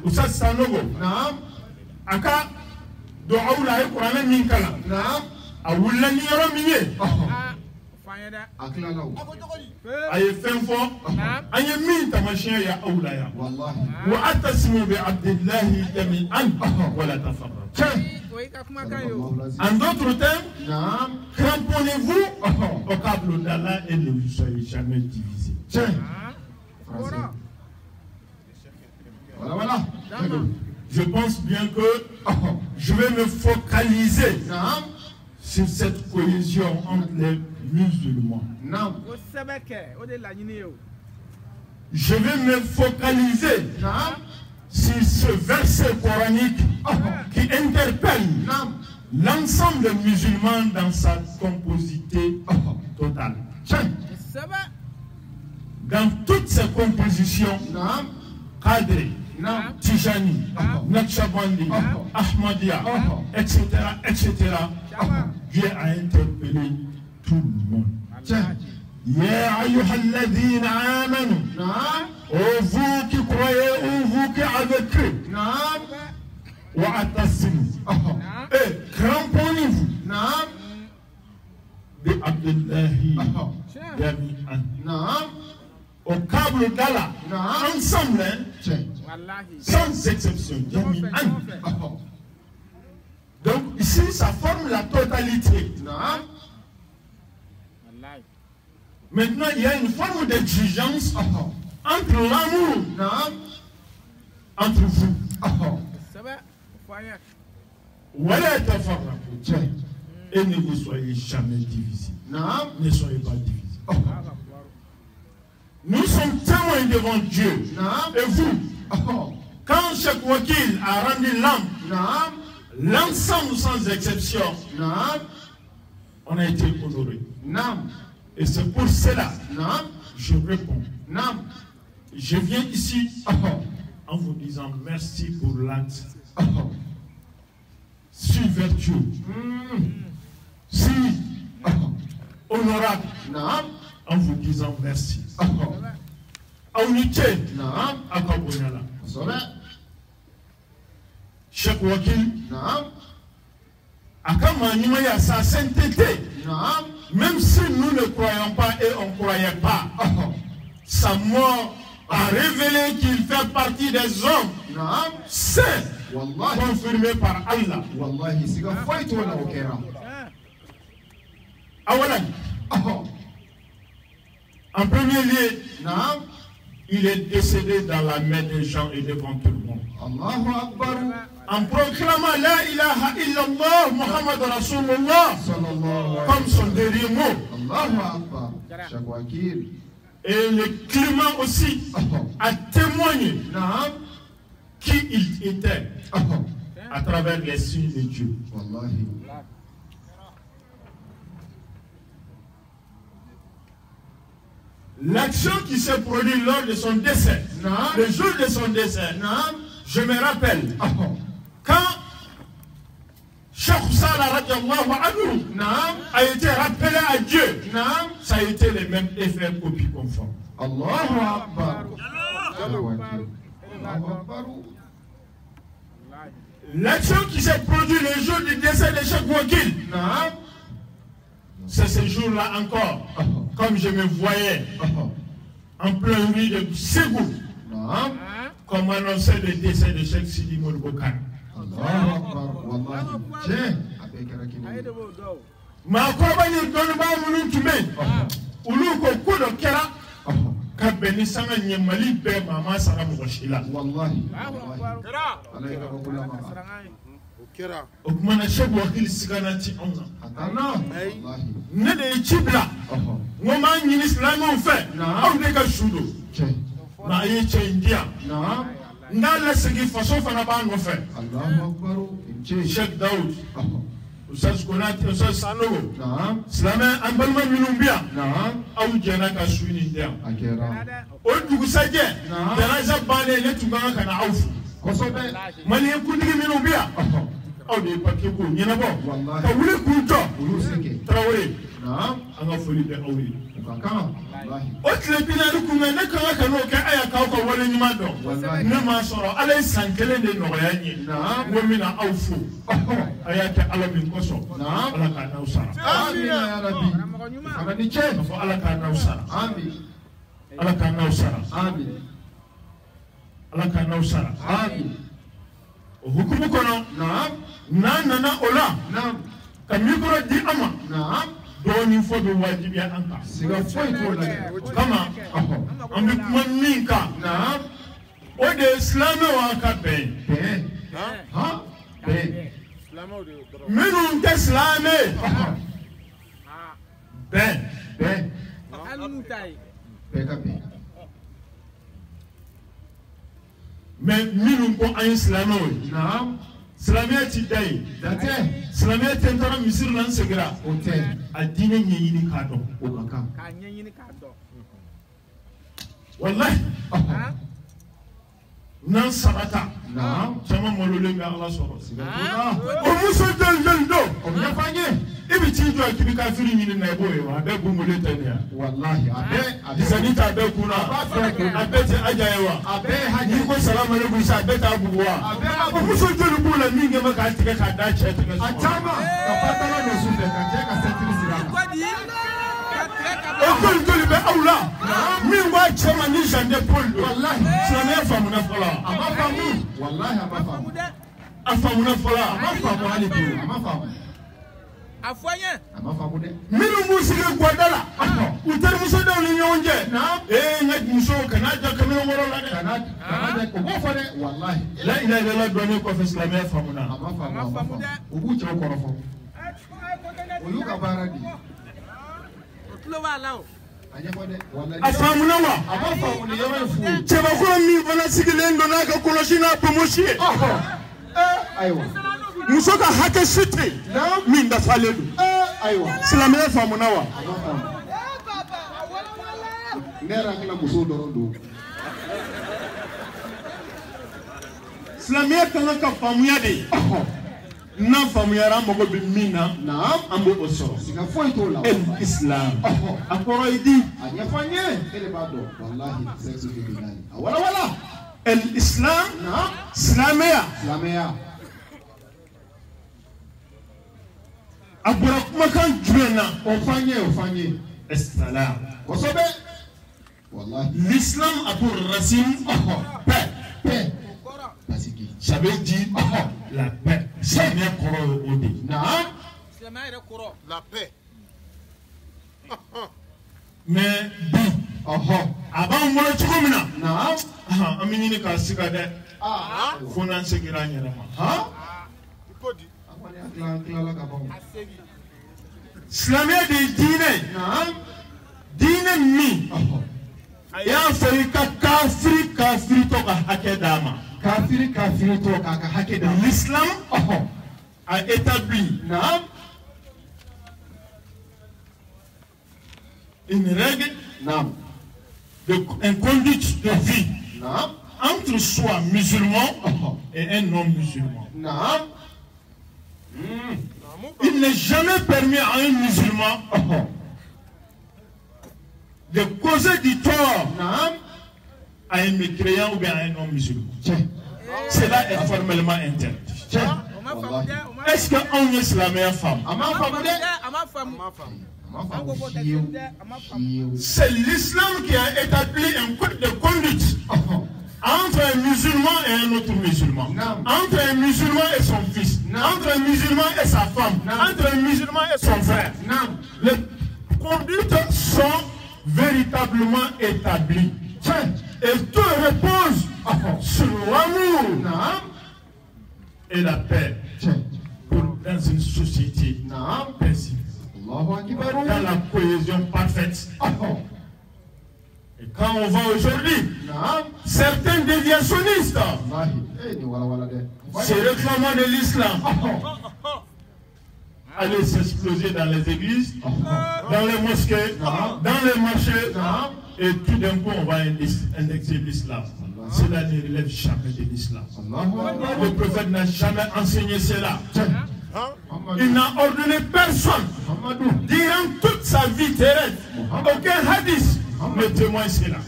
Ustaz Sanogo Naam. a ka duwawu la a ye kuranɛ min kalan Naam. a wulila ni yɔrɔ min ye A tilala o. a ye fɛn fɔ an ye min tamasiyɛn ye aw la yan. Wallahi. وأعتصموا بعبد الله جميعا ولا تفرقوا. En d'autres termes, Naam. cramponnez-vous au câble d'Allah et ne vous soyez jamais divisés. Français. Voilà. Je pense bien que je vais me focaliser Naam. sur cette cohésion entre les musulmans. Naam. Je vais me focaliser Naam. sur ce verset coranique qui interpelle Naam. l'ensemble des musulmans dans sa composité totale. Dans toutes ces compositions, Naam. Qadri, Naam. Tijani, Naqshbandi, Ahmadiyya, etc., etc., Dieu a interpellé tout le monde. Ya ayyuhalladhina amanu, Naam. ô vous qui croyez, ô vous qui avez cru, Naam. wa atasimu, et cramponnez-vous Naam. bi Abdillahi jami'an. Naam. Au câble d'Allah, Naam. ensemble, hein, Check. sans exception, jami'an. Donc ici, ça forme la totalité. Naam. Maintenant, il y a une forme d'exigence entre l'amour, Naam. entre vous. Voilà ta forme. Check. Et ne vous soyez jamais divisés. Naam. Ne soyez pas divisés. Nous sommes témoins devant Dieu. Naam. Et vous, quand Cheikh Wakil a rendu l'âme, Naam. l'ensemble sans exception, Naam. on a été honoré. Naam. Et c'est pour cela, Naam. je réponds. Naam. Je viens ici en vous disant merci pour l'acte si vertueux, si honorable, Naam. en vous disant merci. Aunité, Naam. Akabonyala. Sobe. Cheikh Wakil, Naam. Akama Nimaya, sa sainteté, Naam. même si nous ne croyons pas et on ne croyait pas, sa mort a révélé qu'il fait partie des hommes Naam. saints, Wallahi. confirmés par Allah. Wallahi. Siga fight wala okera. Awalan, En premier lieu, il est décédé dans la main des gens et devant tout le monde. En proclamant La ilaha illallah Muhammad Rasulullah comme son dernier mot. Et le climat aussi a témoigné qui il était à travers les signes de Dieu. L'action qui s'est produite lors de son décès, le jour de son décès, je me rappelle, quand Cheikh Salah a été rappelé à Dieu, ça a été le même effet copie conforme. Allahu Akbar. L'action qui s'est produite le jour du décès de Cheikh Wakil, c'est ce jour-là encore, comme je me voyais en plein rue de Ségou, comme annonçait le décès de Cheikh Sidi Mourbokan. Ma compagnie donne pas mon toumé, ou l'ou ko kera, ka beni sanga nyemali be mama sanga moshila. Wallahi. Kera. Okumana Cheikh Wakil siganati onga. Ne de chibla. Ngoma nyini islamu fait. Au de ka shudo. Na ye India. Na la segi façon fana ba no fait. Cheikh Daoud. Usas konati usas sanogo. Islamé ambalma minumbia. Au jena ka suini India. O dugu saje. Daraja bale le tunganga kana aufu. Kosobe mali kundigi minumbia. Au de papier ko nyinabo. Ka wule kunto. Traoré. Anga foli be awri. Otle binari kuma ne kanga kano ke aya ka ko wala nyima do. Ne ma soro alay sankele de no yanyi. Wo mina awfu. Aya ke ala min koso. Ala ka na usara. Amin ya rabbi. Ana ni che. Fo ala ka na usara. Amin. Ala ka na usara. Amin. Ala ka na usara. Amin. Hukumu kono. Na ola. Ka mikro di ama. Doni fo be wajibi anka. Siga foi to la. Kama ambi kuma minka. O de islam wa ka be. Ha? Be. Minu ke islam. Ben. Ben. Almutai. Be ka be. Mais minu ko an islam o. Islamiyya ti dai. Date. Islamiyya tentara misir nan segira. Ote. Addinin yini ka don. O kaka. Ka nyini ka do. Wallahi. Nan sabata. Chama molole ga Allah soro. O muso del do. O ya fanye. Ibi ti jo kibi kafiri nyini na ebo ewa be gumule tania. Wallahi abe Disanita be kuna. Abe te ajayewa. abe Haji haji ko salamu alaikum sa be ta buwa. O muso del bula minge maka tike ka da che tike. atama kapatala no sufe ka je ka setiri siraka. Kwadi. O kol be aula. Min wa chema ni jande pol. Wallahi. Islamiyya famuna fola. Ama famu. Wallahi ama famu. Afamuna fola. Ama famu ali biu. Ama famu. Afoye. Ama famu de. Minu musike gwadala. Utari muso da ni nyonje. Ngati muso kana ja kamera woro la de. Kana de ko go fare wallahi. La ilaha illallah doni ko Islamiyya famuna. Ama famu. Ubu che ko rofo. Oyu ka baradi. Otlo wa lao. Anya ko de wallahi. Afamuna wa. Ama famu ni yawa fu. Cheba ko mi bana sigile ndo na ka koloshi na promotion. Aiwa. Muso ka hake shite. Min da faledu. Aiwa. Islamiyya famuna wa. Ama famu. Nera kila muso dorondo. Islamiyya kan ka famuya de. Na famuyara mogo bi mina. Naam. Ambo osoro. Siga foi to la. El Islam. Akoro idi. Anya fanye. Ele bado. Wallahi. Sexu fi bilali. Wala. El Islam. Naam. Islamiyya. Islamia. Abura kuma kan jumena. Ofanye. Islam. Kosobe. Wallahi. L'islam a pour racine paix. Pasiki. Ça veut dire la paix. C'est bien qu'on ode. Naam. Islamai re kuro. La paix. Mais avant moi tu comme là. Amini ka sigade. Fonan sekira nyama. Ikodi. Islamia de dine mi. Ya feri ka kafiri to ka hakedama. Kafiri to ka hakedama. L'islam a établi une règle, une conduite de vie entre soi musulman et un non-musulman. Il n'est jamais permis à un musulman de causer du tort à un mécréant ou bien à un non-musulman. Cela est formellement interdit. Est-ce qu'on est islamien femme? C'est l'islam qui a établi un code de conduite entre un musulman et un autre musulman, entre un musulman et son fils, entre un musulman et sa femme, entre un musulman et son frère. Les conduites sont véritablement établies et tout repose sur l'amour et la paix dans une société paisible, dans la cohésion parfaite. Et quand on voit aujourd'hui certains déviationnistes se réclamant de l'islam aller s'exploser dans les églises, dans les mosquées, dans les marchés, et tout d'un coup on va indexer l'islam. Cela ne relève jamais de l'islam. Le prophète n'a jamais enseigné cela. Il n'a ordonné personne durant toute sa vie terrestre. Aucun hadith ne témoigne cela.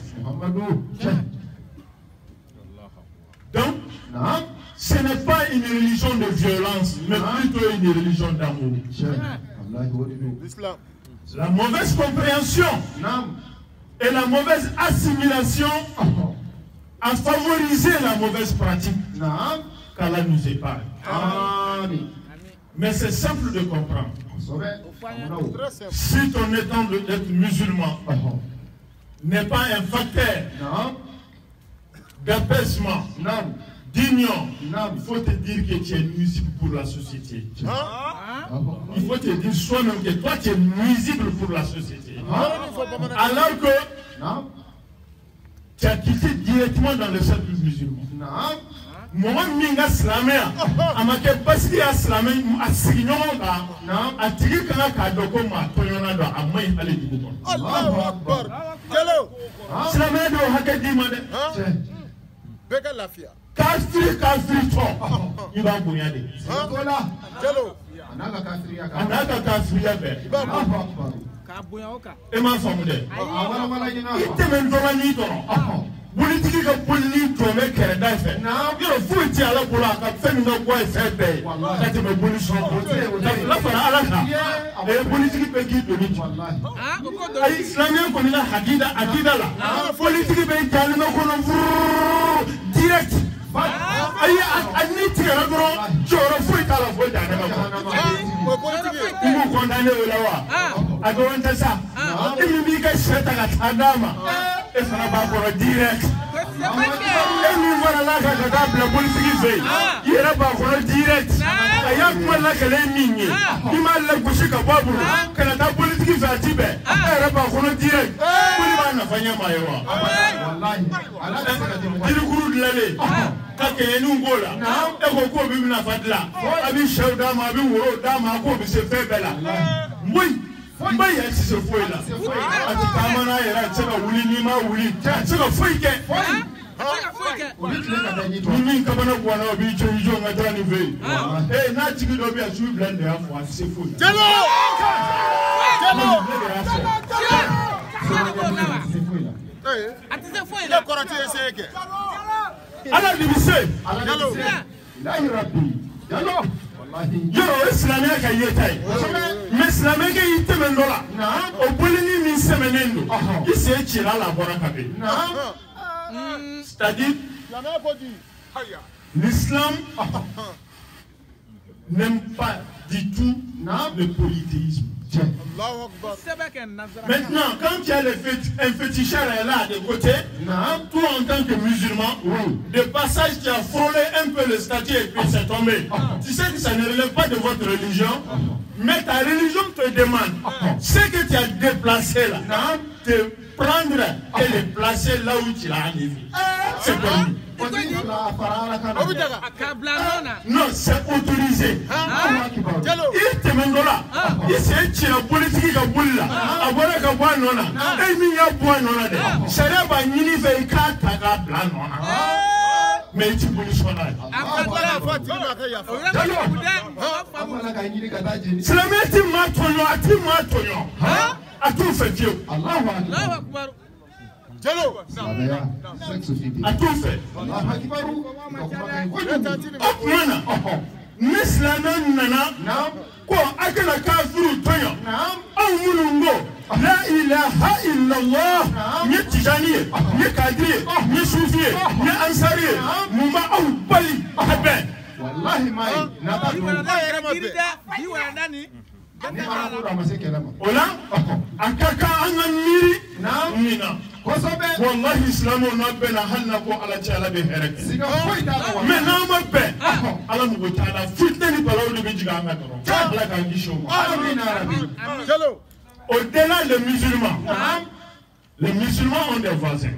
Donc, ce n'est pas une religion de violence, mais plutôt une religion d'amour. La mauvaise compréhension et la mauvaise assimilation a favorisé la mauvaise pratique qu'Allah nous épargne. Mais c'est simple de comprendre. Si ton état d'être musulman n'est pas un facteur d'apaisement, d'union, il faut te dire que tu es nuisible pour la société. Il faut te dire soi-même que toi tu es nuisible pour la société. Alors que tu as quitté directement dans le cercle musulman. Moi, minga slamea, amake basi ya slamea asignonga, atigi kana kadoko ma toyona do amai ale dibuko. Allahu Akbar. Jalo. Slamea do hake di made. Bega lafia. Kafiri to. Iba bunyade. Kola. Jalo. Anaka kafiri ya be. Allahu Akbar. Ka bunya oka. E ma famu de. Awala wala yina. Iteme ndoma ni to. Politique ka polini tome kere da fe na yo fu ti ala bolo aka fe mi no boy fe be ka te me boli so ko la fara ala ka e politique be ki do ni wallahi ay islamien ko ni la akida la politique be jali no ko no direct ay ani ti ra gro joro fu ta la fu da na ko politique ko condamné la wa ago wanta sa mi ka sheta ka tadama et ça n'a pas encore direct. Et nous voilà là quand la politique fait. Il n'a pas encore direct. Il y a quoi là que les miniers. Il m'a la gauche comme Babou. Que la politique fait à Tibet. Il n'a pas encore direct. Il va faire maïwa. Il est gros de l'année. Quand il est nous gola. Et qu'on peut même la faire là. Abi chef d'âme, abi woro d'âme, à quoi se fait belle. Oui. Mba ya si se foi là. Ati kamana era tsaka wuli ni ma wuli. Tsaka foi ke. Ni kamana kwa na obi chojo ngata ni ve. Eh na tiki do bi a su blend ya fo ati se foi. Jelo! Ati se foi là. Korati eseke. Ala libise. Jelo. Ilahi Rabbi. Jelo. Yo islamia ka yetai. Mais islamia ka yiteme ndola. O bolini min semenendo. Ise chira la bora kabe. C'est-à-dire l'islam n'aime pas du tout le polythéisme. Maintenant, quand tu as un féticheur là de côté, toi en tant que musulman, de passage tu as frôlé un peu le statut et puis c'est tombé. Tu sais que ça ne relève pas de votre religion, mais ta religion te demande ce que tu as déplacé là, te prendre et le placer là où tu l'as arrivé. C'est permis. Non, c'est autorisé. Il te mène là. Il s'est tiré la politique à boule là. À boire à boire non là. Et il y a boire non là. C'est là bas ni fait quatre à blanc non là. Mais tu peux le soigner. C'est la même team matonyo, à team matonyo. À tout fait Dieu. A tout fait. Nana, quoi, akela kafuru toyo. Mulungo, la ilaha illallah. Ni tijani, ni kadri, ni soufi, ni ansari, mumba ou bali. Wallahi mai, Ola, akaka angamiri mina. Wallahi islamu na bena halna ko ala chala be herek. Mais na ma be. Ala mu ta'ala fitna ni balaw de bijiga nga doron. Ala ka ngisho. Amin arabi. Au-delà des musulmans. Les musulmans ont des voisins.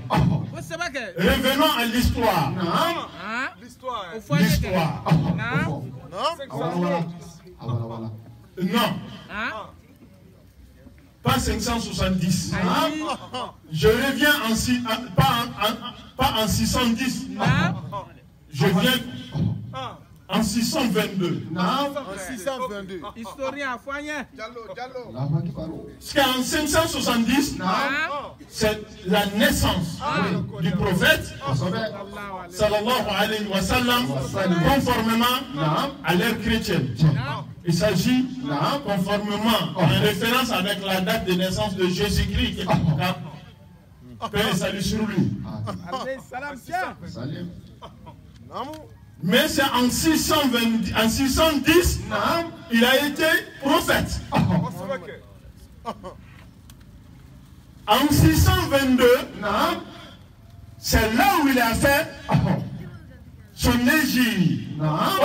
Revenons à l'histoire. L'histoire. Non. Pas 570. Je reviens pas en 610. Je viens en 622. En 622. Historien à Foignet. Parce qu'en 570, c'est la naissance du prophète, sallallahu alayhi wa sallam, conformément à l'ère chrétienne. Il s'agit conformément en référence avec la date de naissance de Jésus-Christ. Paix et salut sur lui. Mais c'est en 620, en 610, il a été prophète. En 622, c'est là où il a fait son exil,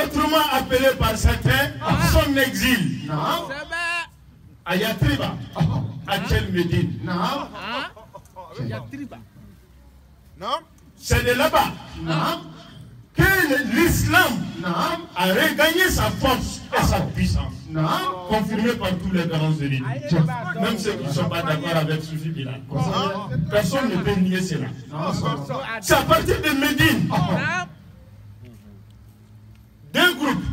autrement appelé par certains son exil. À Yatriba, à Tel Médine. C'est de là-bas que l'islam a regagné sa force et sa puissance, confirmé par tous les grands élites, même ceux qui ne sont pas d'accord avec Soufi Bilal. Personne ne peut nier cela. C'est à partir de Médine, deux groupes,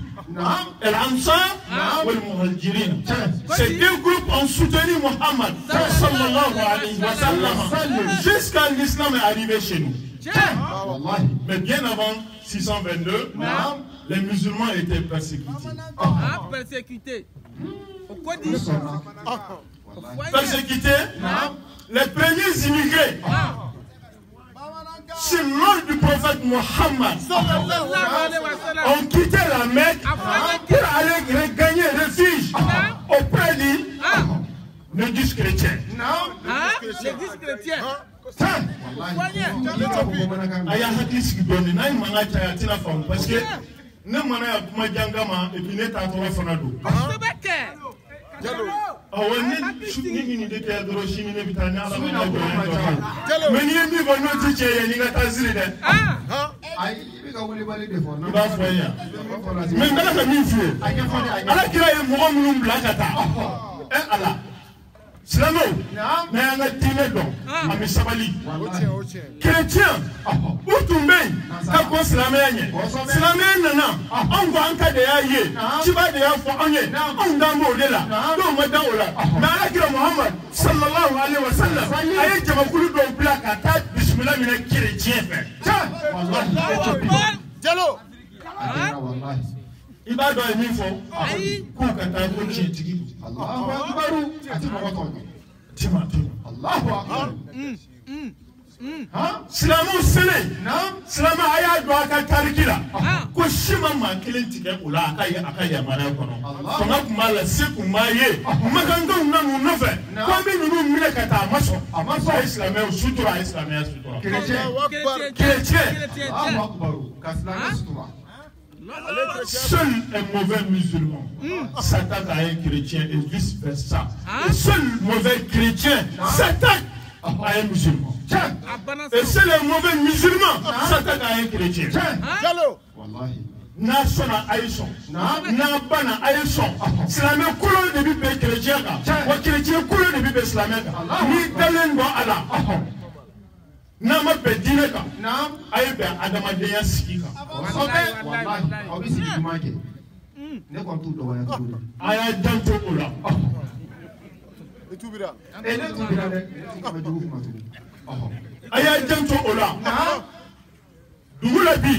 El Ansar et le Muhajirin. Ces deux groupes ont soutenu Muhammad sallallahu alayhi wa sallam jusqu'à l'islam est arrivé chez nous. Mais bien avant 622, les musulmans étaient persécutés. Persécutés. Persécutés, les premiers immigrés, c'est l'ordre du prophète Muhammad, ont quitté la Mecque pour aller regagner refuge auprès de l'église chrétienne. L'église chrétienne. Aya hakili sigi dɔɔni n'a ye mankan caya a tɛna faamu parce que ne mana ya kuma janga ma et puis ne t'a tɔgɔ fana don. Awɔ ni nin de kɛ dɔrɔn sini ne bɛ taa ni ala ma jɔ ye mais n'i ye min fɔ n'o ti cɛ ye n'i ka taa siri dɛ. I b'a fɔ ye yan mais n bɛ fɛ min f'i ye ala kira ye mɔgɔ minnu bila ka taa ala. Silamɛw n'a y'an ka diinɛ dɔn a bɛ sabali chrétien u tun bɛ yen ka kɔn silamɛya ɲɛ silamɛya nana anw ko an ta de y'a ye ciba de y'a fɔ anw ye anw dan b'o de la dɔw ma dan o la mais alakira Muhammad sallallahu alayhi wa sallam a ye jamakulu dɔw bila ka taa bisimila minɛ chrétien fɛ. Jalo i b'a dɔn ye min fɔ k'u ka taa ko tiɲɛtigi don. Allahu akbar. Silamɛw selen silamɛ a y'a don a ka tariki la ko si ma maa kelen tigɛ o la a ka yamaruya kɔnɔ fanga tun b'a la se tun b'a ye makandenw na n'u nɔfɛ ko an bɛ ninnu minɛ ka taa a ma sɔn a ye silamɛw sutura a ye silamɛya sutura seul un mauvais musulman s'attaque à un chrétien et vice versa. Et seul mauvais chrétien s'attaque à un musulman. Et seul un mauvais musulman s'attaque à un chrétien. N'a sona aïson, n'a bana aïson. Silamé couleur de bible chrétien, ou chrétien couleur de bible islamique. Ni dalen bo ala. Nama be dineka. Aye be adamadeya sikika. Wallahi, obisi kumake. Ne kon tu do ya tu. Aya danto ola. Etubira. Ne tubira ne ko jugu kuma tu. Aya danto ola. Dugula bi.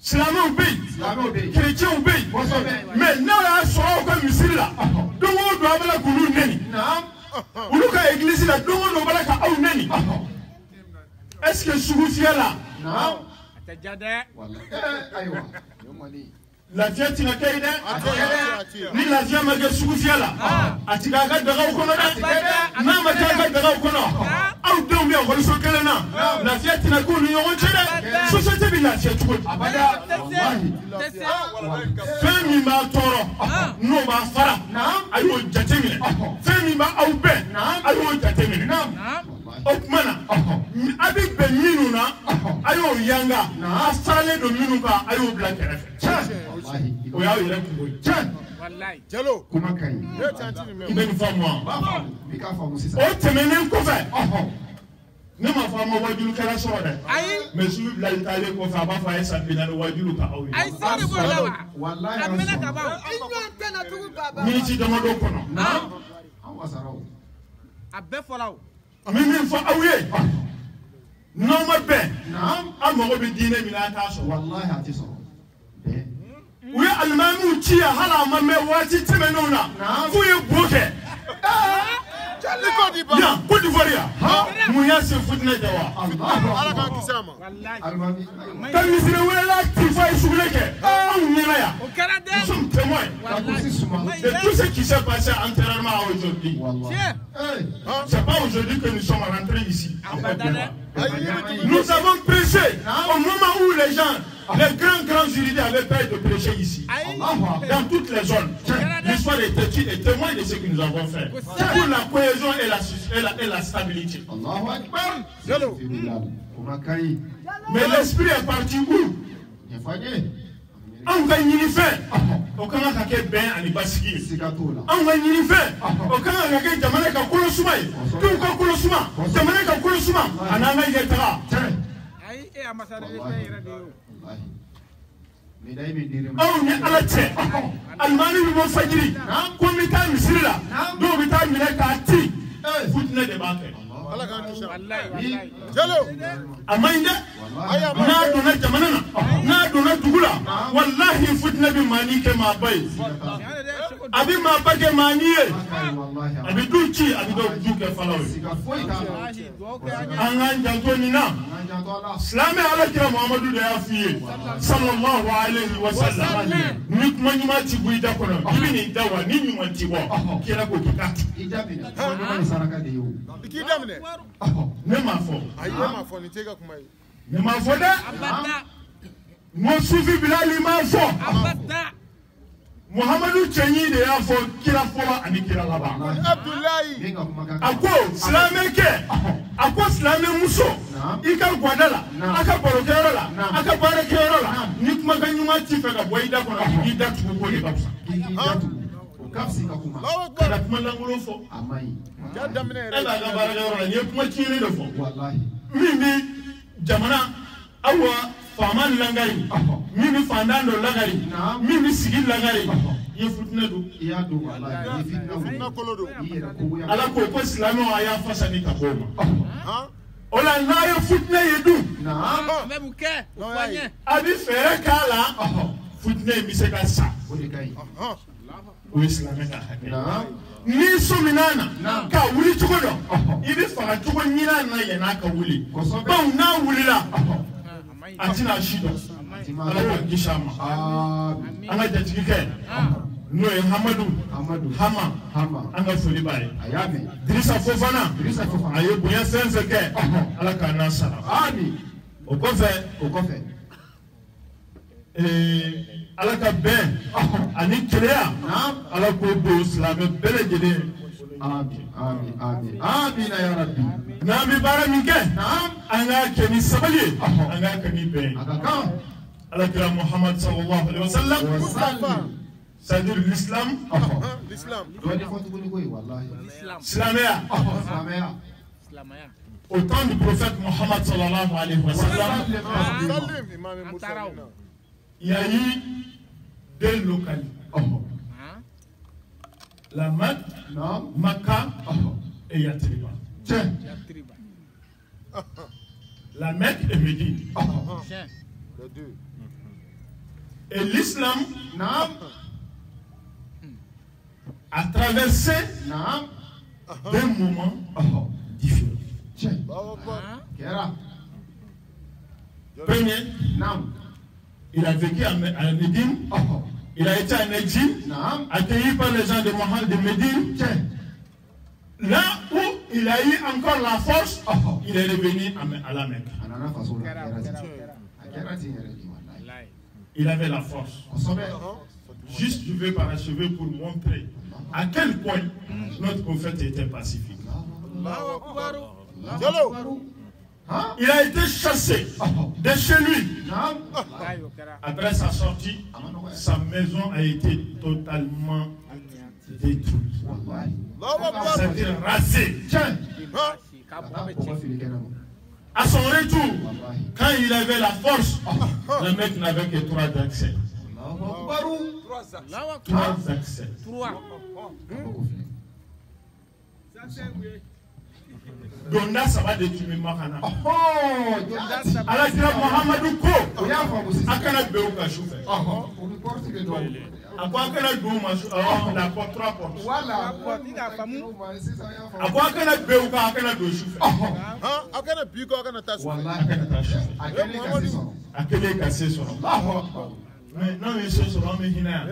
Silamɛw bɛ yen chrétiens bɛ yen mais n'a y'a sɔrɔ u ka misiri la don o don a bɛ la k'olu neni olu ka église la don o don a bɛ la ka aw neni est-ce que sugu fiyɛ la lafiya tɛna kɛ yen dɛ ni lafiya ma kɛ sugu fiyɛ la a ti k'a ka dagaw kɔnɔ dɛ n'a ma kɛ a ka dagaw kɔnɔ aw denw bɛ ekɔliso kelen na lafiya tɛna k'u ni ɲɔgɔn cɛ dɛ société bɛ lafiya cogo di fɛn min b'a tɔɔrɔ n'o b'a fara a y'o jateminɛ fɛn min b'aw bɛn a y'o jateminɛ o tuma na a bɛ bɛn minnu na a y'o yanga a faralen don minnu kan a y'o bila kɛrɛfɛ o y'aw yɛrɛ kungo ye Jalo. Kuma ka ɲi i bɛ nin faamu wa o tɛmɛnen kɔfɛ ne ma fɔ a ma wajulu kɛra sɔrɔ dɛ mais sugu bilali taalen kɔfɛ a b'a fɔ a ye san 40 wajulu ka aw ye miniti damadɔ kɔnɔ min fɔ aw ye n'aw ma bɛn aw mago bɛ diinɛ min na a t'a sɔrɔ u ye alimamiw ci yan hali a ma mɛn waati tɛmɛnenw na f'u ye bo kɛ yan Côte d'Ivoire yan mun y'a se fitinɛ kɛ wa ka misiri wɛrɛla ti fɔ a ye sugunɛ kɛ anw ɲɛna yan nous sommes témoins de tout ce qui s'est passé antérieurement à aujourd'hui. C'est pas aujourd'hui que nous sommes rentrés ici en Côte d'Ivoire. Nous avons prêché au moment où les gens, les grands juridiques avaient peur de prêcher ici. Dans toutes les zones. L'histoire est têtue et témoin de ce que nous avons fait. Pour la cohésion et la stabilité. Mais l'esprit est parti où? An ka ɲini fɛn o kan ka kɛ bɛn ani basigi ye an ka ɲini fɛn o kan ka kɛ jamana ka kolo suma ye denw ka kolo suma jamana ka kolo suma a n'an ka ɲɛtaga aw ni ala cɛ alimami bɛ bɔ fajiri ko n bɛ taa misiri la dɔw bɛ taa minɛ k'a ti futinɛ de b'a kɛ a ma ɲi dɛ n'a donna jamana na n'a donna dugu la walahi futinɛ bɛ maani kɛ maaba ye a bɛ maaba kɛ maani ye a bɛ du ci a bɛ du kɛ falaw ye an k'an janto nin na silamɛ alakira muhamadu de y'a f'i ye sallallahu alayhi wa sallam ni kuma ɲuman ti bɔ i da kɔnɔ i bɛ nin da wa ni ɲuman ti bɔ kira ko k'i ka tu ne m'a fɔ ne m'a fɔ dɛ n ko sufi bilali m'a fɔ muhamadu cɛɲi de y'a fɔ kira fɔlɔ ani kira laban a ko silamɛkɛ a ko silamɛ muso i ka gwada la a ka barokɛyɔrɔ la a ka baarakɛyɔrɔ la ni kumakan ɲuman t'i fɛ ka bɔ i da kɔnɔ i da tugu ko de ka fisa kana kuma lankolon fɔ e b'a ka baarakɛyɔrɔ la nin ye kuma tiɲɛlen de fɔ min bɛ jamana awa faama langari min bɛ fantan dɔ langari min bɛ sigi langari i ye fitinɛ don ala ko ko silamɛw a y'a fasa ni ka bɔ o ma o la n'a ye fitinɛ ye dun a bɛ fɛɛrɛ k'a la fitinɛ in bɛ se ka sa o islamique ka hakɛ ni sominana ka wuli cogo dɔ i bɛ faga cogo ɲina na yɛn'a ka wuli bawo n'a wulila a tɛna si dɔn ala ka kisi a ma an ka jatigikɛ n'o ye Hamadu Hama an ka foli b'a ye Dirisa Fofana a ye bonya fɛn fɛn kɛ ala k'a n'a sara o kɔfɛ ala ka bɛn ani keleya ala k'o don silamɛ bɛɛ lajɛlen amina ya rabbi n'an bɛ baara min kɛ an k'a kɛ ni sabali ye an k'a kɛ ni bɛn ala kira Muhammad sallallahu alaihi wasallam c'est-à-dire l'islam silamɛya au temps du prophète Muhammad sallallahu alayhi wa sallam, il y a eu deux localités. La Mecque et Yatriba. La Mecque et Médine. Et l'islam a traversé des moments différents. Premier, il a vécu à Médine, il a été en exil, accueilli par les gens de Médine. Là où il a eu encore la force, il est revenu à la Mecque. Il avait la force. Juste, je vais parachever pour montrer à quel point notre prophète était pacifique. Il a été chassé de chez lui. Après sa sortie, sa maison a été totalement détruite. C'est-à-dire rasée. À son retour, quand il avait la force, le mec n'avait que 3 accès. 3 accès. Donda ça va détruire Makana. Allah dira Muhammadu ko akana beu ka chauffeur. Akwa akana beu ma la porte 3 portes. Voilà. Akwa akana beu ka akana do chauffeur. Akana bi ko akana tasu. Wallahi akana tasu. Akele cassé son. Mais non mais ce sera mais hina.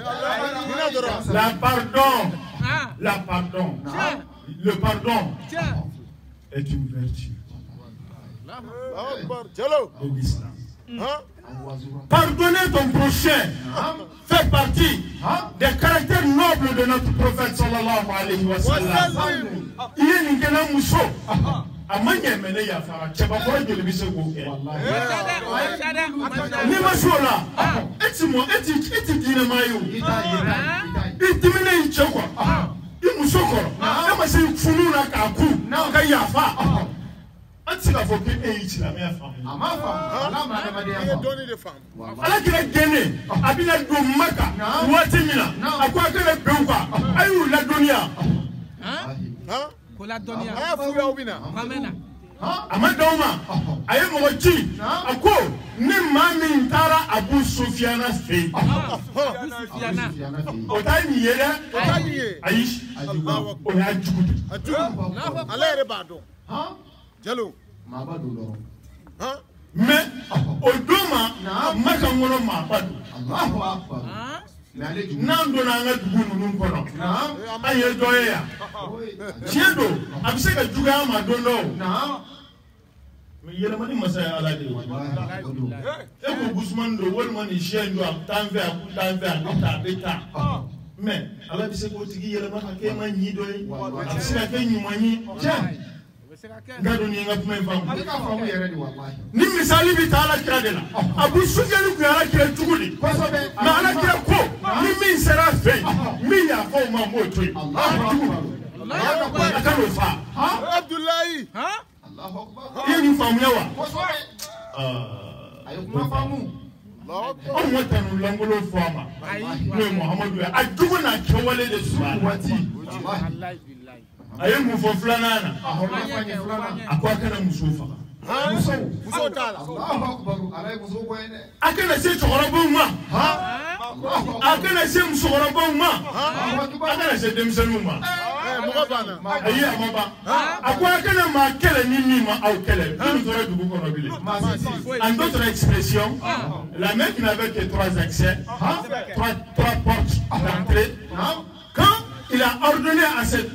La pardon. La pardon. Le pardon est une vertu de l'islam. Pardonner ton prochain fait partie des caractères nobles de notre prophète sallallahu alayhi wa sallam. Il est une gueule mousso. Amanya mene ya fara cheba ko jeli bi se ko ke ni masola eti dina mayo eti mene chekwa imusokoro kama se fununa ka ku ka yafa antika fo ke eyi la me afa ala ma de yafa ala kire gene abina do maka wati mina akwa kire beuka ayu la dunia ko la dunia fu ya ubina amena amadoma ayi mo chi ako ni mami ntara Abu Sufyana fe o ta ni yere ayi o ya jugudu ala re bado jalo ma ba do lo mais odoma maka ngolo ma bado Allahu akbar nan do na nga dugu nunu kono ayi doye ya chiedo abise ka juga ma dondo mais yele mani masaya ala de e ko Gusman do wol mani shenjo am tanve akuta beta mais ala bise ko tigi yele ma ke ma nyi doy abise ka ke nyumani ngado ni nga kuma fam ni misali bi ta ala kira de la Abu Sufyan ku ala kira tugudi na ala kira ko ni min sera fe min ya ko ma moto Allah akbar fa Abdullahi Allahu akbar yeni famu yawa ayo kuma famu on wata no langolo fama no Muhammadu ajugo na kewale de subhanahu wallahi billahi ayi mu fo flanana akwa kana musufa Muso tala. Allahu akbar. Alai muso ko ene. Akena se chokorobo ma. Akena se musokorobo ma. Akena se demsenu ma. Ayi amaba. Akwa akena ma kele ni ma au kele. Nous aurait du beaucoup robile. En d'autres expressions, la main qui n'avait que 3 accès, 3 portes d'entrée. Quand il a ordonné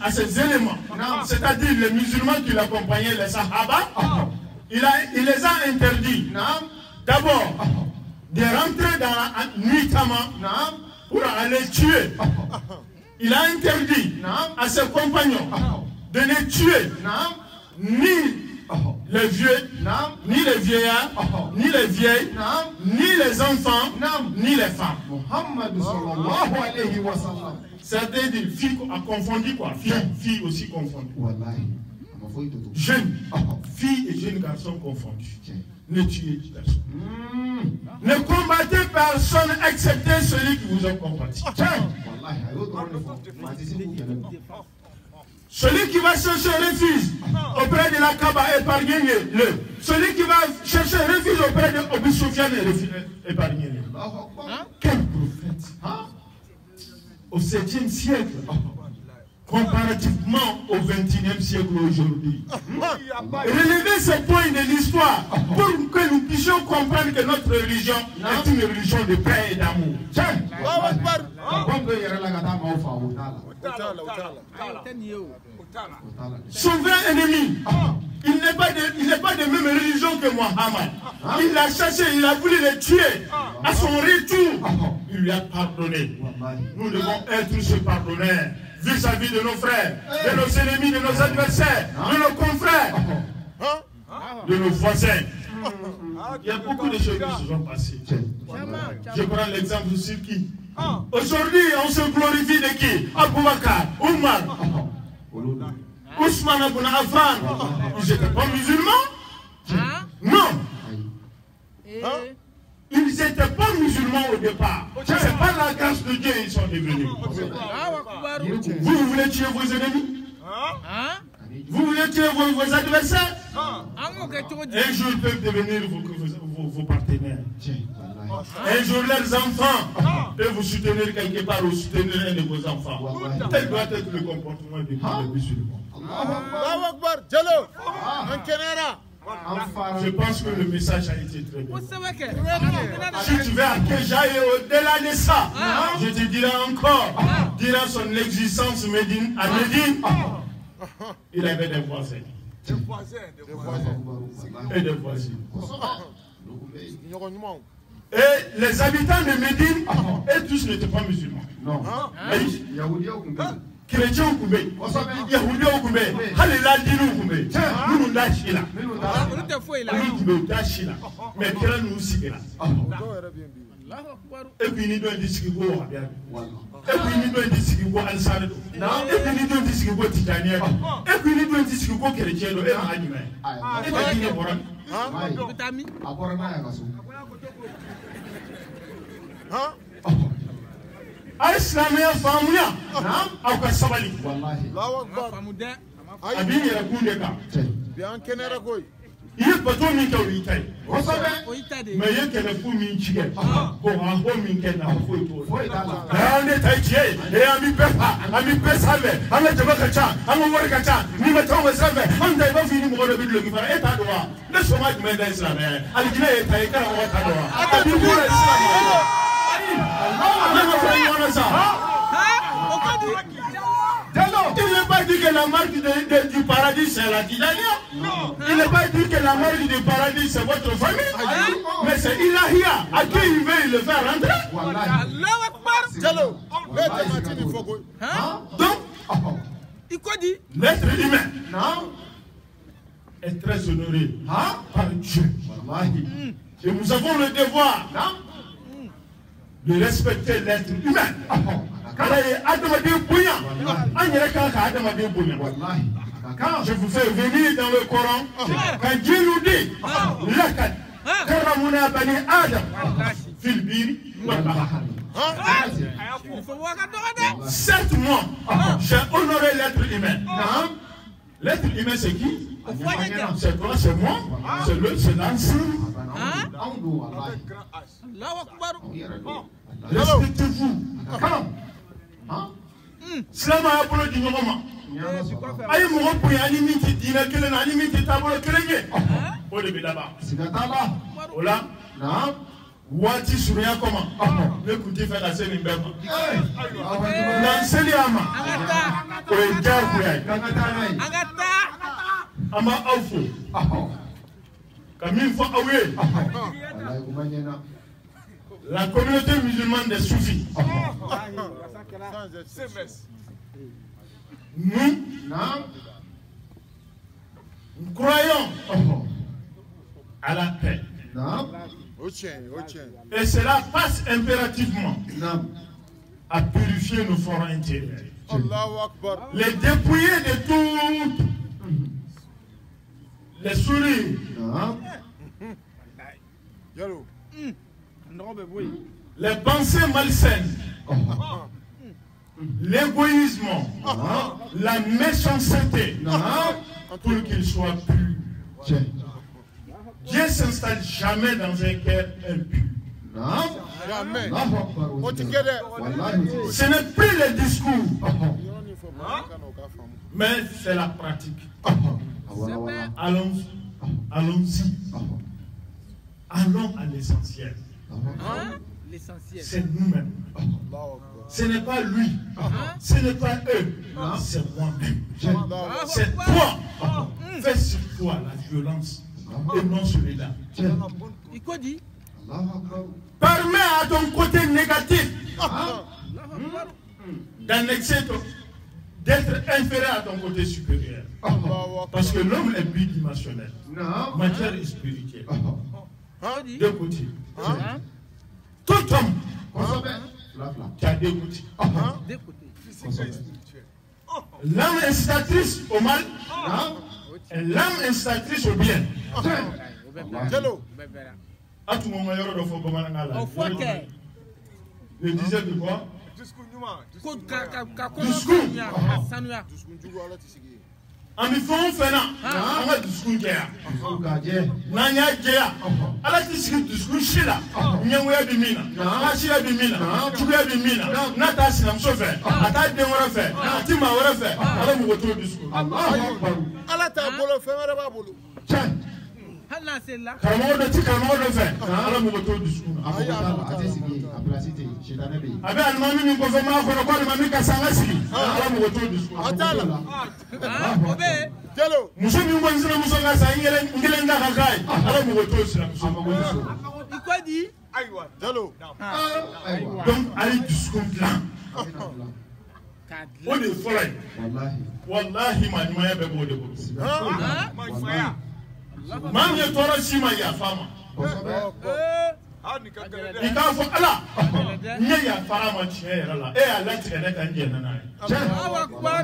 à ces éléments, c'est-à-dire les musulmans qui l'accompagnaient, les Sahaba, il les a interdits d'abord de rentrer dans la nuit pour aller tuer. Il a interdit à ses compagnons de ne tuer ni les vieux, ni les vieillards, ni les vieilles, ni les enfants, ni les femmes. Muhammad sallallahu alayhi wa sallam. Certains disent filles a confondu quoi. Filles aussi confondues. Wallahi. Jeunes, filles et jeunes garçons confondus. Ne tuez personne. Ne combattez personne excepté celui qui vous a combattu. Celui qui va chercher refuge auprès de la Kaaba, épargnez-le. Celui qui va chercher refuge auprès de Abu Sufyan, épargnez-le. Quel prophète au 7e siècle, comparativement au 21e siècle aujourd'hui. Relevez ce point de l'histoire pour que nous puissions comprendre que notre religion est une religion de paix et d'amour. Son vrai ennemi, il n'est pas de même religion que Mohammed. Il l'a cherché, il a voulu le tuer. À son retour, il lui a pardonné. Nous devons être ce pardonneur vis-à-vis de nos frères, de nos ennemis, de nos adversaires, de nos confrères, de nos voisins. Il y a beaucoup de choses qui se sont passées. Je prends l'exemple sur qui. Aujourd'hui, on se glorifie de qui? Abu Bakr, Omar, Ousmane Ibn Affan. Ils n'étaient pas musulmans? Non. Ils n'étaient pas musulmans au départ. C'est par la grâce de Dieu qu'ils sont devenus. Vous voulez tuer vos ennemis? Vous voulez tuer vos adversaires? Un jour, ils peuvent devenir vos partenaires. Un jour, leurs enfants peuvent vous soutenir quelque part ou soutenir un de vos enfants. Tel doit être le comportement des musulmans. Je pense que le message a été très bien. Si tu veux que j'aille au-delà de ça, je te dirai encore, durant son existence à Médine, il avait des voisins. Et des voisins. Et les habitants de Médine, eux tous n'étaient pas musulmans. Non. Chrétiens au Koumé, Yahoudi au Koumé, Halila Dino au Koumé, nous Dachila. Mais quel nous aussi là. Et puis nous devons discuter. Et puis nous devons discuter Al-Sado. Et puis nous devons discuter Titania. Et puis nous devons discuter Chrétien et Anime. Et puis nous devons Al-Islamia Famuya, Aka Sabali. Abin ya kunde ka. Bien kenera koy. Il est pas tout mis au Italie. Mais il y a quelqu'un qui chie. Pour un bon minken à photo. On est taillé et ami pepa, ami pesave, ami tebakacha, ami morikacha, ni metonga save, on va finir mon rebut le gifara et à droit. Le chômage me donne ça mais Al-Guinée est taillé car on va à droit. Abi pour l'islam. Il n'est pas dit que la marque du paradis c'est la Tidania. Il n'est pas dit que la marque du paradis c'est votre famille. Mais c'est Ilahia. À qui il veut le faire rentrer. Donc, l'être humain est très honoré par Dieu. Et nous avons le devoir de respecter l'être humain. Je vous fais venir dans le Coran quand Dieu nous dit certes moi j'ai honoré l'être humain L'être humain, c'est qui? C'est toi, c'est moi, c'est l'autre, c'est l'ensemble. Respectez-vous. Slama a bolo di ɲɔgɔn ma. A ye mɔgɔ bonya ni min tɛ diinɛ kelen na, ani min tɛ taabolo kelen ye. O de bɛ laban. Siga t'a la. O la, waati surunya kɔma, ne tun tɛ fɛ ka se nin bɛɛ ma. Nka n seli a ma, o ye diyagoya ye. An b'a aw fo, ka min fɔ aw ye. La communauté musulmane des soufis. Nous croyons à la paix. Et cela passe impérativement à purifier nos forts intérieurs. Les dépouiller de toutes les souris. Les pensées malsaines, l'égoïsme, la méchanceté, pour qu'il soit pur. Dieu s'installe jamais dans un cœur impur. Ce n'est plus le discours, mais c'est la pratique. Allons-y. Allons à l'essentiel. C'est nous-mêmes. Ce n'est pas lui. Ce n'est pas eux. C'est moi-même. C'est toi. Fais sur toi la violence et non celui-là. Permets à ton côté négatif d'annexer, d'être inférieur à ton côté supérieur. Parce que l'homme est bidimensionnel, matière et spirituelle. Deux côtés. Tout homme qui a deux côtés. L'âme incitatrice au mal et l'âme incitatrice au bien. À tout moment, il y a le disait de quoi? Discours. En faisant fena, on a discours kia. Nanya kia. Ala tisiki discours shila. Nyangoya bimina. Ashila bimina. Chuya bimina. Nata sinam sofe. Ata demora fe. Atima wora fe. Ala mu woto discours. Ala ta bolo fe wara ba bolo. Hala sella. Kamo de ti kamo de fe. Ala mu woto discours. Abe almami ni ko fe ma ko ko almami ka sanga sigi. Ala mu woto discours. Atala. Muso min ko nsira muso ka sa ngelen nga ka kai ala mu woto sira muso ma muso ikodi aywa jalo donc ali discours là on est folle wallahi ma nyuma ya be bo de bo ma mi tora sima ya fama il faut Allah n'y a pas ma chère là et Allah tu est quand Dieu nana Allahu akbar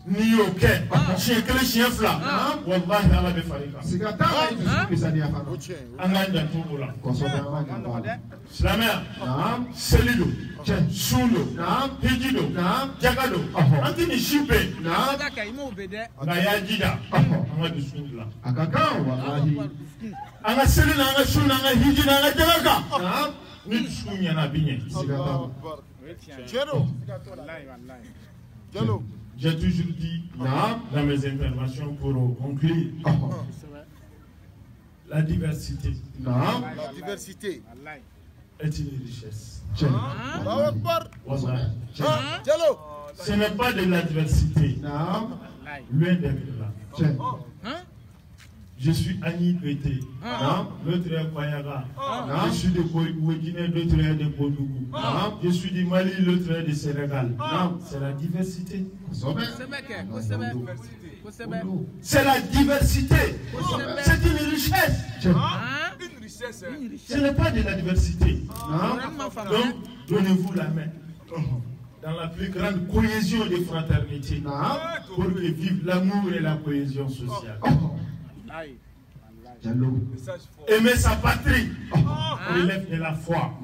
ni OK chien que chien fla wallahi Allah be farika sigata bisani afa anganda tubula Islamia selido sulo hijido jagado antini shipe na yajida amadu sunla akaka wallahi anga selina anga suna anga hijina anga jagaga ni sunya na binye j'ai toujours dit dans mes interventions pour conclure la diversité est une richesse. Ce n'est pas de la diversité, loin d'être là. Je suis Annie Pété, l'autre est Kwayaga, je suis de Guinée, l'autre est de Bodougou, je suis du Mali, l'autre est de Sénégal. C'est la diversité. C'est la diversité. C'est une richesse. Ce n'est pas de la diversité. Donc, donnez-vous la main. Dans la plus grande cohésion des fraternités, pour que vive l'amour et la cohésion sociale. Aimer sa patrie relève de la foi.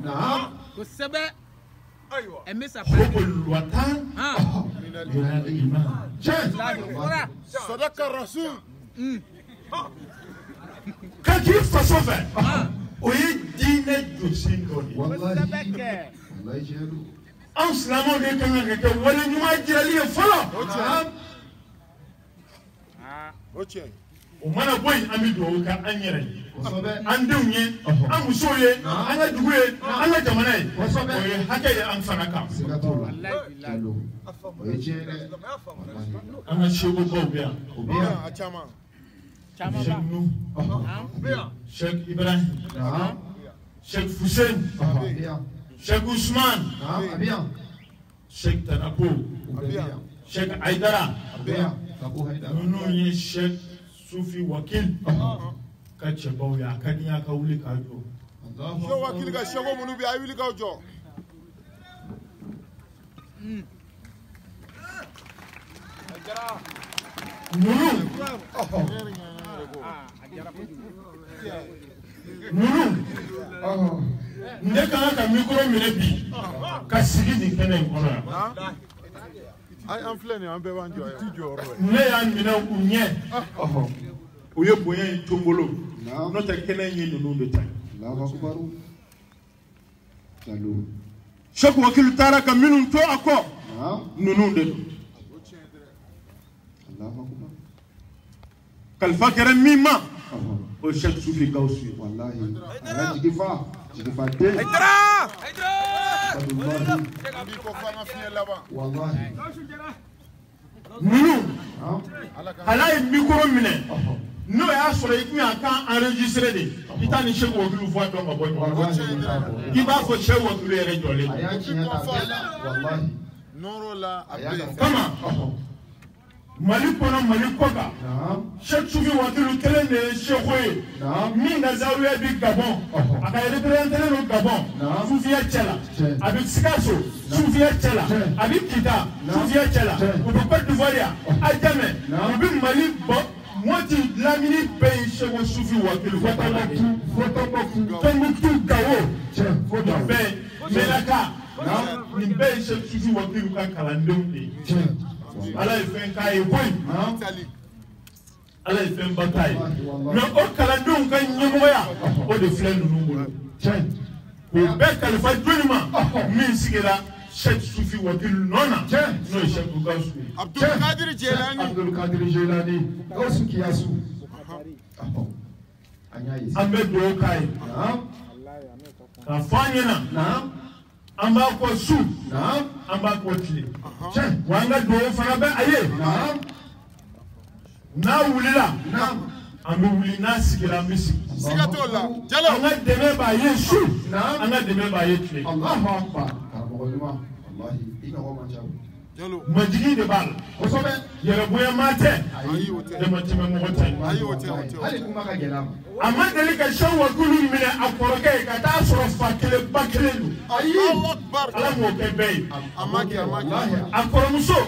حب الوطن من الإيمان. صدق الرسول. كيف تصفى؟ ويدينا جوسين دوني. والله أسلموا لك كم ولا نواجه لي فلا. ومانا بوي أمي دوكا أنيري. أندوني أمسوي أنا دوي أنا جماني. وهكذا أنفركام. أنا شيبو بوبيا. شيخ نو. شيخ إبراهيم. شيخ فوسين. شيخ عثمان. شيخ تنابو. شيخ عيدرا. نونو يه شيخ Sufi wakil kache bawya kaniya ka wuli ka jo Sho wakil ga shago munu bi ayi wuli ka jo Nunu ndeka ka mikro mine bi ka sigi ni kenen kono ay am flene am be wanjo ne ya mina unye oye boye tombolo no te kenen yin nunu de tan Allahu akbar salu shoko wakil tara ka minun to ako nunu de Allahu akbar kalfa kere mima o shek sufi gausu wallahi ala jigifa de Haidara wallahi bi ko fanga fiye laba wallahi nunu halay mikro mine no ya soro ikmi aka enregistrer de itani shek wakil voix do mabo ki ba fo shek wakil ere jole aya chinya ta wallahi noro la abe kama mali kono mali koka shek sufi wakil kelen ne shekhoye min na zawiya bi gabon aka représenter no gabon sufi ya chela abi sikaso sufi ya chela abi kita sufi ya chela ko Côte d'Ivoire ajame bi mali bo moti lamini pe sheko sufi wakil fotomotu gawo foto be melaka ni be shek sufi wakil ka kalandonde ala ifen kai boy ala ifen batai no o kalandon kan nyemoya o de flen nunu ko be kalifa jonima min sigira shek sufi wakil nona no shek bugasu Abdul Qadir Jilani Gausu kiyasu ambe do kai ka fanyana amba ko su amba ko tile wanga do fara be aye na wulila ambe wuli na sigira misi Sigatola jalo anga deme ba yesu anga deme ba yetu Allahu akbar karabogolima wallahi ina ho manjaw jalo majigi de bal osobe yere boya mate ayi wote de matime mo hotel ayi wote hali kuma ka gelama amma dalika shawa gulu mine akoroke ka ta soro fakele bakele Allahu akbar ala mo ke bay amaki wallahi akoromuso